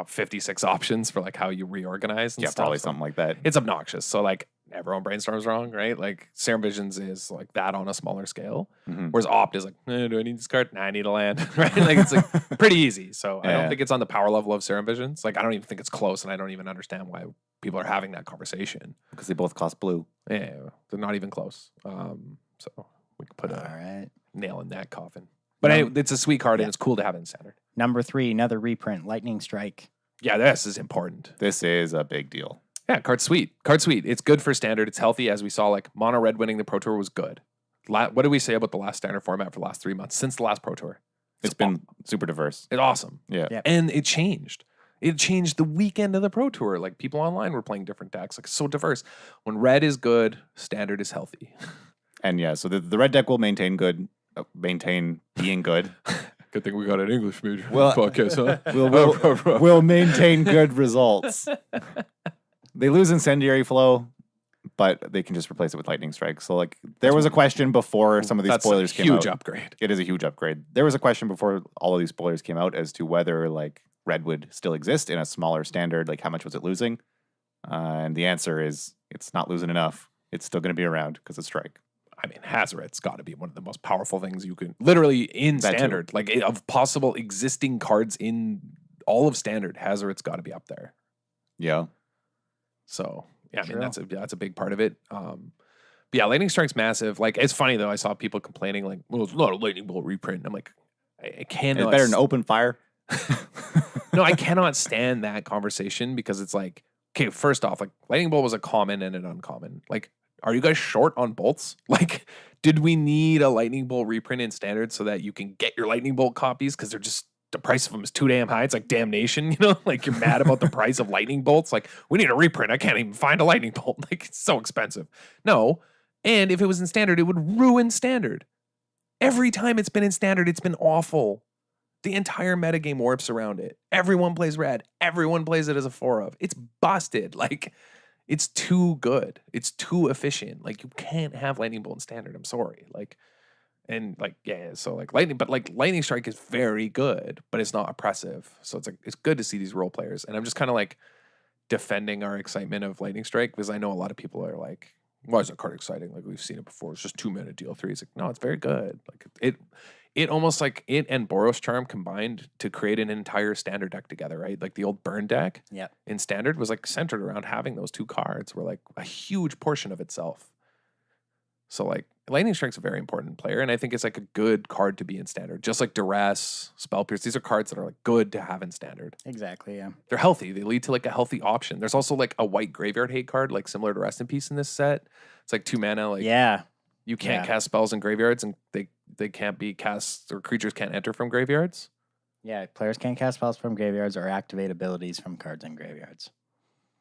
S2: 56 options for like how you reorganize and
S3: Yeah,
S2: stuff.
S3: probably
S2: So
S3: something like that.
S2: it's obnoxious. So like everyone brainstorms wrong, right? Like Serum Visions is like that on a smaller scale.
S3: Mhm.
S2: Whereas Opt is like, do I need this card? Nah, I need a land, right? Like it's like pretty easy. So I
S3: Yeah.
S2: don't think it's on the power level of Serum Visions. Like I don't even think it's close, and I don't even understand why people are having that conversation.
S3: Because they both cost blue.
S2: Yeah, they're not even close. So we could put
S1: All
S2: a
S1: right.
S2: nail in that coffin. But anyway, it's a sweet card,
S1: Yeah.
S2: and it's cool to have it in standard.
S1: Number 3, another reprint, Lightning Strike.
S2: Yeah, this is important.
S3: This is a big deal.
S2: Yeah, card sweet. Card sweet. It's good for standard. It's healthy, as we saw. Like mono red winning the Pro Tour was good. What did we say about the last standard format for the last 3 months since the last Pro Tour?
S3: It's been super diverse.
S2: It's awesome.
S3: Yeah.
S1: Yep.
S2: And it changed. It changed the weekend of the Pro Tour. Like, people online were playing different decks. Like, so diverse. When red is good, standard is healthy.
S3: And yeah, so the red deck will maintain being good.
S2: Good thing we got an English major
S3: Well,
S2: podcast, huh?
S3: We'll maintain good results. They lose Incendiary Flow, but they can just replace it with Lightning Strike. So, like, there was a question before some of these spoilers came out.
S2: Huge upgrade.
S3: It is a huge upgrade. There was a question before all of these spoilers came out as to whether, like, red would still exist in a smaller standard. Like, how much was it losing? And the answer is it's not losing enough. It's still going to be around because of Strike.
S2: I mean, Hazoret's got to be one of the most powerful things you can literally in
S3: That
S2: standard, like of possible existing cards in all of standard. Hazoret's got to be up there.
S3: Yeah.
S2: So yeah, I
S1: True.
S2: mean that's a big part of it. But yeah, Lightning Strike's massive. Like, it's funny though. I saw people complaining like, "Well, it's not a Lightning Bolt reprint." I'm like, I cannot.
S3: It's better than Open Fire.
S2: No, I cannot stand that conversation because it's like, okay, first off, like, Lightning Bolt was a common and an uncommon. Like, are you guys short on bolts? Like, did we need a Lightning Bolt reprint in standard so that you can get your Lightning Bolt copies? Because they're just, the price of them is too damn high. It's like damnation, you know? Like, you're mad about the price of Lightning Bolts. Like, we need a reprint. I can't even find a Lightning Bolt. Like, it's so expensive. No. And if it was in standard, it would ruin standard. Every time it's been in standard, it's been awful. The entire metagame warps around it. Everyone plays red. Everyone plays it as a 4-of. It's busted. Like, it's too good. It's too efficient. Like, you can't have Lightning Bolt in standard. I'm sorry. Like, and like, yeah, so like Lightning Strike is very good, but it's not oppressive. So it's like, it's good to see these role players. And I'm just kind of like defending our excitement of Lightning Strike because I know a lot of people are like, why is that card exciting? Like, we've seen it before. It's just 2 mana deal 3. It's like, no, it's very good. Like, it almost like it and Boros Charm combined to create an entire standard deck together, right? Like, the old burn deck in standard was like centered around having those 2 cards were like a huge portion of itself. So like, Lightning Strike's a very important player, and I think it's like a good card to be in standard. Just like Duress, Spell Pierce, these are cards that are like good to have in standard.
S1: Exactly, yeah.
S2: They're healthy. They lead to like a healthy option. There's also like a white graveyard hate card, like similar to Rest in Peace in this set. It's like 2 mana, like you can't cast spells in graveyards, and they can't be cast, or creatures can't enter from graveyards.
S1: Yeah, players can't cast spells from graveyards or activate abilities from cards in graveyards.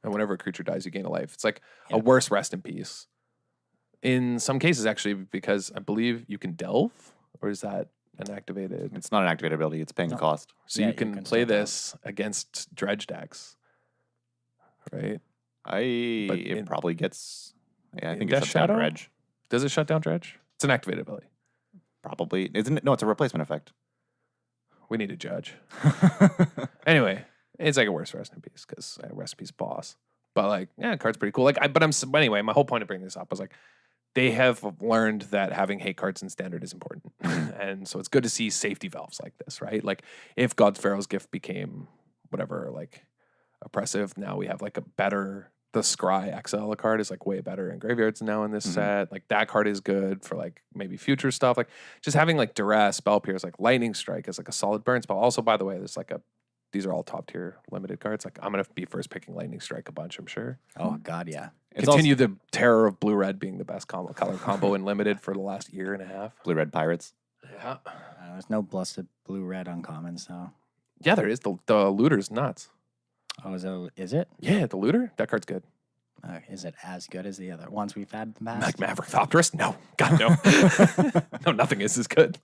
S2: And whenever a creature dies, you gain a life. It's like a worse Rest in Peace. In some cases, actually, because I believe you can delve, or is that an activated?
S3: It's not an activated ability. It's paying a cost.
S2: So you can play this against dredge decks, right?
S3: It probably gets. Yeah, I think
S2: Death
S3: it shuts down
S2: Shadow?
S3: dredge.
S2: Does it shut down dredge? It's an activated ability.
S3: Probably isn't it? No, it's a replacement effect.
S2: We need a judge. Anyway, it's like a worse Rest in Peace because Rest in Peace boss. But like, yeah, the card's pretty cool. Like, but anyway, my whole point of bringing this up was like, they have learned that having hate cards in standard is important, and so it's good to see safety valves like this, right? Like, if God's Pharaoh's Gift became whatever, like, oppressive, now we have like a better. The Scry Exile card is like way better in graveyards now in this set. Like, that card is good for like maybe future stuff. Like, just having like Duress, Spell Pierce, like Lightning Strike is like a solid burn spell. Also, by the way, there's like these are all top tier limited cards. Like, I'm gonna be first picking Lightning Strike a bunch, I'm sure.
S1: Oh God, yeah.
S2: Continue the terror of blue red being the best color combo in limited for the last year and a half.
S3: Blue red pirates.
S2: Yeah.
S1: There's no blusted blue red uncommon, so.
S2: Yeah, there is. The looter's nuts.
S1: Oh, is it?
S2: Yeah, the looter, that card's good.
S1: Is it as good as the other ones we've had in the past?
S2: Like Maverick Thopterus? No. God, no. No, nothing is as good.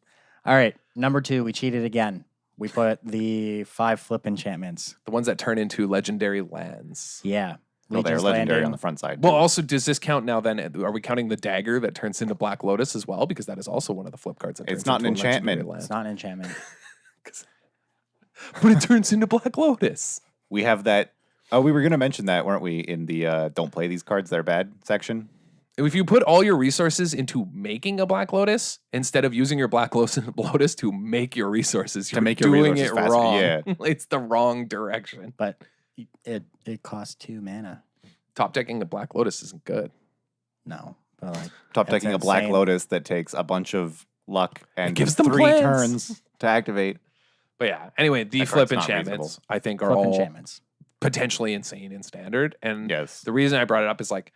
S1: All right, number 2, we cheated again. We put the 5 flip enchantments.
S2: The ones that turn into legendary lands.
S1: Yeah.
S3: Oh, they're
S1: Legion's
S3: legendary
S1: Landing.
S3: on the front side.
S2: Well, also, does this count now then? Are we counting the dagger that turns into Black Lotus as well? Because that is also one of the flip cards. That
S3: It's
S2: turns
S3: not
S2: into
S3: an
S2: a legendary
S3: enchantment.
S2: land.
S1: It's not an enchantment.
S2: But it turns into Black Lotus.
S3: We have that. Oh, we were going to mention that, weren't we, in the don't play these cards, they're bad section?
S2: If you put all your resources into making a Black Lotus instead of using your Black Lotus to make your resources, you're
S3: make your
S2: doing
S3: resources
S2: it
S3: faster,
S2: wrong.
S3: yeah.
S2: It's the wrong direction.
S1: But it costs 2 mana.
S2: Top decking a Black Lotus isn't good.
S1: No. But like
S3: Top
S1: that's
S3: decking a Black
S1: insane.
S3: Lotus that takes a bunch of luck and
S2: gives them
S3: 3
S2: plans.
S3: turns to activate.
S2: But yeah, anyway, the
S3: That
S2: flip
S3: card's not
S2: enchantments, I think, are
S1: Flip
S2: all
S1: enchantments.
S2: potentially insane in standard. And
S3: Yes.
S2: the reason I brought it up is like,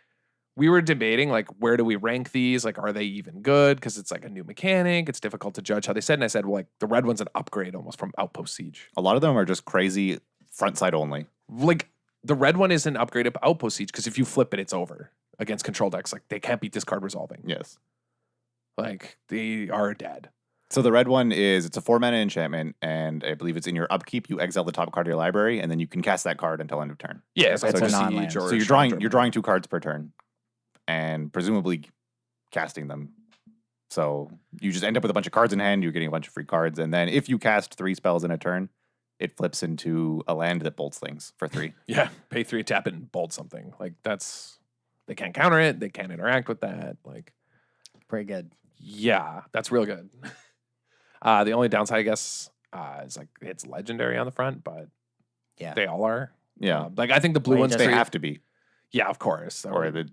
S2: we were debating like where do we rank these? Like, are they even good? Because it's like a new mechanic. It's difficult to judge how they said. And I said, well, like the red one's an upgrade almost from Outpost Siege.
S3: A lot of them are just crazy front side only.
S2: Like the red one is an upgrade of Outpost Siege because if you flip it, it's over against control decks. Like they can't beat discard resolving.
S3: Yes.
S2: Like they are dead.
S3: So the red one it's a 4 mana enchantment, and I believe it's in your upkeep. You exile the top card of your library, and then you can cast that card until end of turn.
S2: Yeah, it's
S1: a
S2: like
S1: non-land.
S2: Siege or
S3: So you're drawing 2 cards per turn, and presumably casting them. So you just end up with a bunch of cards in hand. You're getting a bunch of free cards, and then if you cast 3 spells in a turn, it flips into a land that bolts things for 3.
S2: Yeah, pay 3, tap it, and bolt something. Like that's they can't counter it. They can't interact with that. Like
S1: Pretty good.
S2: yeah, that's real good. The only downside, I guess, is like it's legendary on the front, but
S1: Yeah.
S2: they all are.
S3: Yeah,
S2: Like I think the blue
S1: Well,
S2: ones
S3: they
S2: three-
S3: have to be,
S2: Yeah, of course.
S3: or the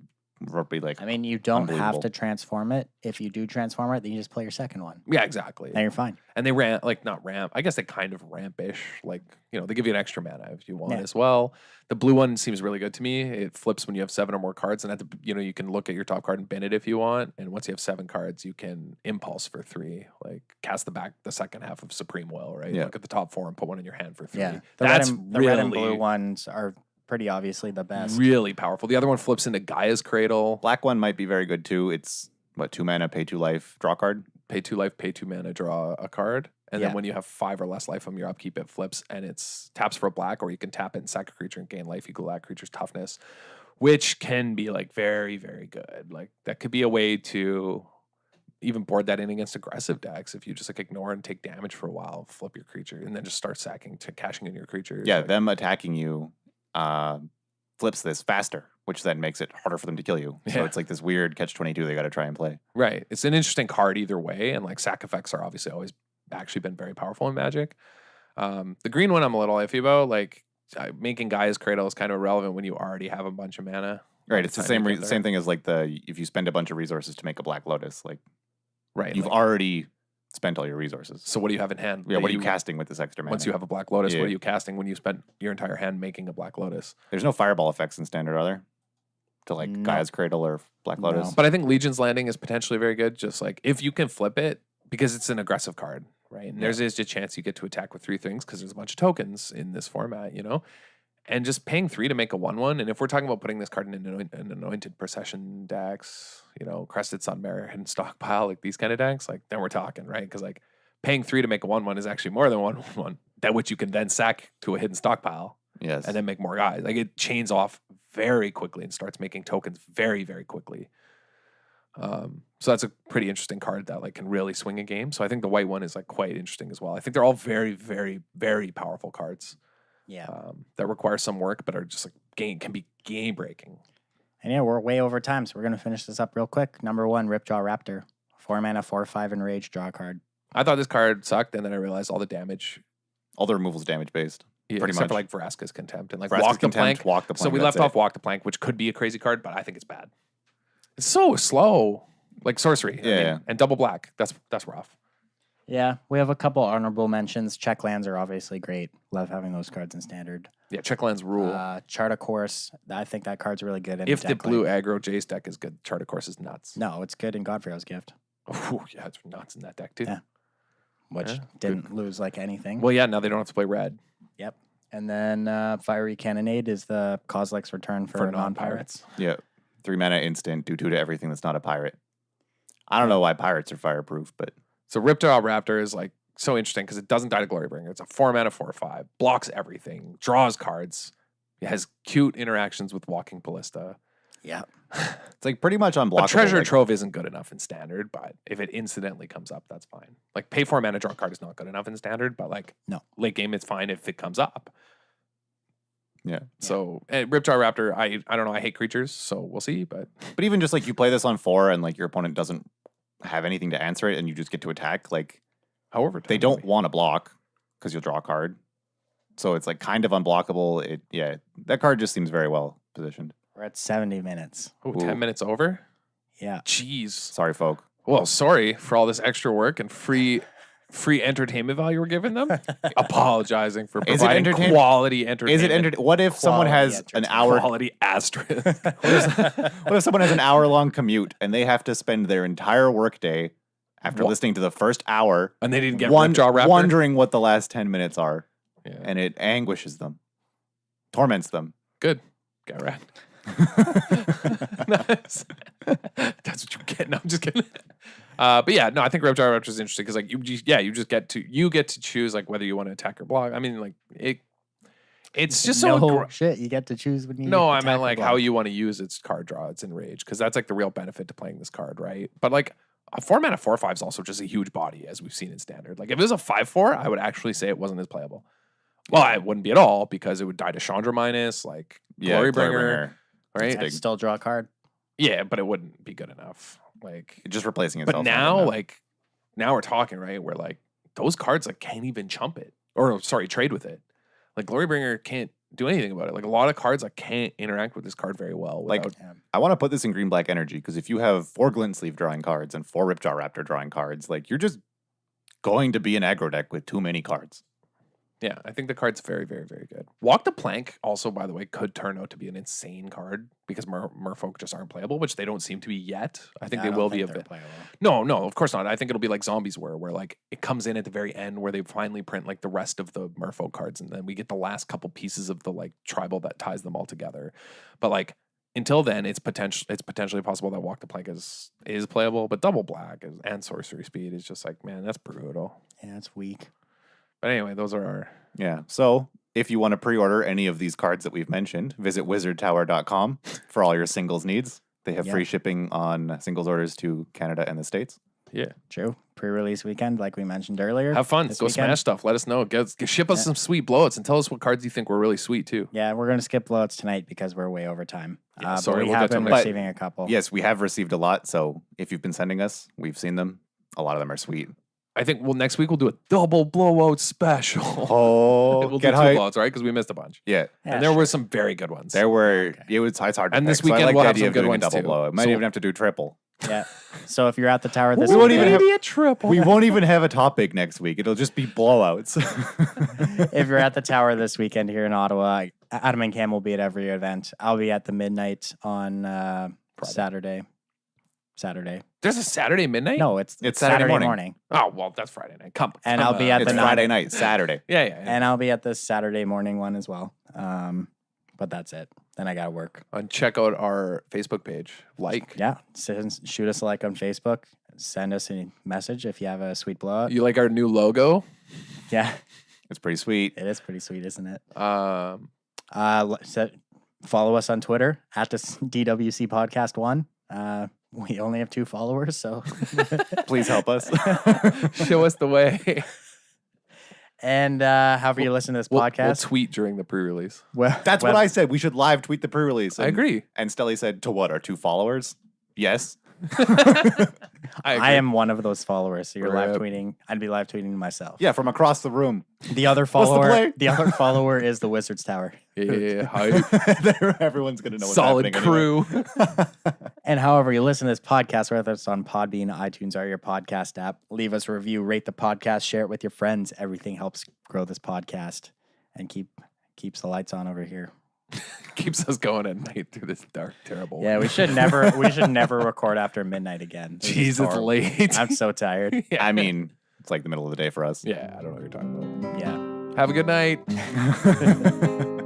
S3: would be like.
S1: I mean, you don't have
S3: Unbelievable.
S1: to transform it. If you do transform it, then you just play your second one.
S2: Yeah, exactly.
S1: Then you're fine.
S2: And they ramp, like not ramp. I guess they kind of rampish. Like, you know, they give you an extra mana if you want
S1: Yeah.
S2: as well. The blue one seems really good to me. It flips when you have 7 or more cards, and at the you can look at your top card and bin it if you want. And once you have 7 cards, you can impulse for 3. Like cast the second half of Supreme Will, right?
S3: Yeah.
S2: Look at the top 4 and put one in your hand for 3.
S1: Yeah.
S2: That's
S1: the red and blue ones are pretty obviously the best.
S2: really powerful. The other one flips into Gaia's Cradle.
S3: Black one might be very good too. It's 2 mana, pay 2 life, draw card.
S2: Pay 2 life, pay 2 mana, draw a card. And then
S1: Yeah.
S2: when you have 5 or less life from your upkeep, it flips and it's taps for a black, or you can tap it and sack a creature and gain life equal to that creature's toughness, which can be like very, very good. Like that could be a way to even board that in against aggressive decks if you just like ignore and take damage for a while, flip your creature, and then just start sacking to cashing in your creature.
S3: Yeah,
S2: Like,
S3: them attacking you flips this faster, which then makes it harder for them to kill you. So
S2: Yeah.
S3: it's like this weird catch-22 they got to try and play.
S2: right. It's an interesting card either way, and like sack effects are obviously always actually been very powerful in Magic. The green one I'm a little iffy about. Like making Gaia's Cradle is kind of irrelevant when you already have a bunch of mana.
S3: Right, it's the
S2: Time to
S3: same
S2: get there.
S3: same thing as like if you spend a bunch of resources to make a Black Lotus, like
S2: Right.
S3: you've
S2: like,
S3: already spent all your resources.
S2: so what do you have in hand?
S3: Yeah,
S2: that
S3: what are you casting with this extra mana?
S2: Once you have a Black Lotus,
S3: Yeah.
S2: what are you casting when you spent your entire hand making a Black Lotus?
S3: There's no fireball effects in standard, are there? To like
S1: No.
S3: Gaia's Cradle or Black
S1: No.
S3: Lotus.
S2: But I think Legion's Landing is potentially very good. Just like if you can flip it, because it's an aggressive card, right? And there's a chance you get to attack with 3 things because there's a bunch of tokens in this format, And just paying 3 to make a 1/1. And if we're talking about putting this card in an anointed procession decks, Crested Sunmare and Stockpile, like these kind of decks, like then we're talking, right? Because like paying 3 to make a 1/1 is actually more than 1/1, that which you can then sack to a hidden stockpile
S3: Yes.
S2: and then make more guys. Like it chains off very quickly and starts making tokens very, very quickly. So that's a pretty interesting card that like can really swing a game. So I think the white one is like quite interesting as well. I think they're all very, very, very powerful cards.
S1: Yeah.
S2: That require some work, but are just like can be game breaking.
S1: And yeah, we're way over time, so we're gonna finish this up real quick. Number 1, Ripjaw Raptor. 4 mana, 4/5 enraged, draw a card.
S2: I thought this card sucked, and then I realized all the damage.
S3: all the removal's damage based.
S2: Yeah,
S3: Pretty
S2: except for
S3: much.
S2: like Vraska's Contempt and like
S3: Vraska's
S2: Walk the
S3: Contempt,
S2: Plank.
S3: Walk the
S2: So we
S3: Plank,
S2: left
S3: that's
S2: off Walk the Plank, which could be a crazy card, but I think it's bad. It's so slow, like sorcery.
S3: Yeah.
S2: And double black. That's rough.
S1: Yeah, we have a couple honorable mentions. Check lands are obviously great. Love having those cards in standard.
S2: Yeah, check lands rule.
S1: Chart a Course. I think that card's really good. In
S2: If the
S1: deck
S2: blue
S1: link.
S2: aggro Jace deck is good, Chart of Course is nuts.
S1: No, it's good in Godfrey's Gift,
S2: Oh, yeah, it's nuts in that deck too.
S1: Yeah. which
S2: Yeah,
S1: didn't lose like anything.
S2: Well, yeah, now they don't have to play red
S1: Yep. And then Fiery Cannonade is the Kozilek's return for non-pirates.
S3: Yeah. 3 mana instant, do 2 to everything that's not a pirate. I don't know why pirates are fireproof, but
S2: So Ripjaw Raptor is like so interesting because it doesn't die to Glorybringer. It's a 4 mana 4/5, blocks everything, draws cards. It has cute interactions with Walking Ballista.
S1: Yeah.
S3: it's like pretty much unblockable.
S2: A treasure
S3: like,
S2: trove isn't good enough in standard, but if it incidentally comes up, that's fine. Like pay 4 mana, draw a card is not good enough in standard, but like
S1: No.
S2: late game, it's fine if it comes up.
S3: Yeah.
S2: So Ripjaw Raptor, I don't know. I hate creatures, so we'll see. But
S3: But even just like you play this on 4 and like your opponent doesn't have anything to answer it and you just get to attack, like
S2: however,
S3: they don't want to block because you'll draw a card. So it's like kind of unblockable. That card just seems very well positioned.
S1: We're at 70 minutes.
S2: Oh,
S3: Ooh.
S2: 10 minutes over.
S1: Yeah.
S2: Jeez.
S3: Sorry, folk.
S2: Well, sorry for all this extra work and free free entertainment value we're giving them, apologizing for
S3: Is it
S2: providing quality entertainment.
S3: What if someone has an hour
S2: Quality asterisk.
S3: What if someone has an hour-long commute and they have to spend their entire workday after listening to the first hour
S2: And they didn't get Ripjaw Raptor?
S3: wondering what the last 10 minutes are,
S2: Yeah.
S3: and it anguishes them, torments them.
S2: Good. Got rat. Nice. That's what you're getting. No, I'm just kidding. But yeah, no, I think Ripjaw Raptor is interesting because like you just get to choose like whether you want to attack or block. I mean, like it's just so
S1: shit. You get to choose when you.
S2: No, I meant like how you want to use its card draw, its enrage, because that's like the real benefit to playing this card, right? But like a 4-mana 4/5 is also just a huge body, as we've seen in standard. Like if it was a 5/4, I would actually say it wasn't as playable. Well, it wouldn't be at all because it would die to Chandra minus, like Glorybringer, right?
S1: I'd still draw a card.
S2: Yeah, but it wouldn't be good enough. Like
S3: just replacing itself.
S2: But now, now we're talking, right? Where like those cards like can't even chump it, or sorry, trade with it. Like Glorybringer can't do anything about it. Like a lot of cards like can't interact with this card very well.
S3: Like I want to put this in green-black energy because if you have 4 Glint Sleeve drawing cards and 4 Ripjaw Raptor drawing cards, like you're just going to be an aggro deck with too many cards.
S2: Yeah, I think the card's very, very, very good. Walk the Plank also, by the way, could turn out to be an insane card because merfolk just aren't playable, which they don't seem to be yet. I think they will be a bit. No, of course not. I think it'll be like Zombies where like it comes in at the very end where they finally print like the rest of the merfolk cards and then we get the last couple pieces of the like tribal that ties them all together. But like until then, it's potentially possible that Walk the Plank is playable, but double black and sorcery speed is just like, man, that's brutal.
S1: Yeah, it's weak.
S2: But anyway, those are our...
S3: Yeah. So if you want to pre-order any of these cards that we've mentioned, visit wizardtower.com for all your singles needs. They have free shipping on singles orders to Canada and the States.
S2: Yeah.
S1: True. Pre-release weekend, like we mentioned earlier.
S2: Have fun. Go smash stuff. Let us know. Ship us some sweet blowouts and tell us what cards you think were really sweet too.
S1: Yeah, we're going to skip blowouts tonight because we're way over time.
S2: Yeah,
S1: but we have been receiving a couple.
S3: Yes, we have received a lot. So if you've been sending us, we've seen them. A lot of them are sweet.
S2: I think next week we'll do a double blowout special.
S3: Oh,
S2: we'll do 2 blowouts, right? Because we missed a bunch.
S3: Yeah,
S2: and there were some very good ones.
S3: There were. Okay. It's hard to
S2: and
S3: pick.
S2: This weekend
S3: so I like
S2: we'll
S3: the
S2: have
S3: idea
S2: some
S3: of
S2: good
S3: doing
S2: ones
S3: a double
S2: too.
S3: blow. It might even have to do triple.
S1: Yeah. So if you're at the tower this
S3: we won't even
S1: weekend,
S3: have
S2: a triple.
S3: We won't even have a topic next week. It'll just be blowouts.
S1: If you're at the tower this weekend here in Ottawa, Adam and Cam will be at every event. I'll be at the midnight on Saturday.
S2: There's a Saturday midnight?
S1: No, it's Saturday morning.
S2: Oh, well, that's Friday night.
S1: And I'll be at the
S3: Friday night, Saturday.
S2: Yeah.
S1: And I'll be at the Saturday morning one as well. But that's it. Then I got to work.
S2: And check out our Facebook page.
S1: Yeah. Shoot us a like on Facebook. Send us a message if you have a sweet blowout.
S2: You like our new logo?
S1: Yeah.
S3: It's pretty sweet.
S1: It is pretty sweet, isn't it? Follow us on Twitter at this DWC Podcast 1. We only have 2 followers, so
S3: please help us.
S2: Show us the way.
S1: And however you listen to this podcast,
S2: we'll tweet during the pre-release.
S3: Well, that's what I said. We should live tweet the pre-release.
S2: I agree.
S3: And Stelly said, "To what? Our 2 followers? Yes."
S1: I am one of those followers. So you're live tweeting. I'd be live tweeting myself.
S3: Yeah, from across the room.
S1: The other follower. The other follower is the Wizards Tower.
S2: Yeah,
S3: everyone's gonna know.
S2: Solid
S3: what's
S2: crew.
S3: Anyway.
S1: And however you listen to this podcast, whether it's on Podbean, iTunes, or your podcast app, leave us a review, rate the podcast, share it with your friends. Everything helps grow this podcast and keeps the lights on over here.
S2: Keeps us going at night through this dark, terrible.
S1: Yeah, we should never record after midnight again.
S2: Jeez, it's late.
S1: I'm so tired.
S3: Yeah. I mean, it's like the middle of the day for us.
S2: Yeah, I don't know what you're talking about.
S1: Yeah.
S2: Have a good night.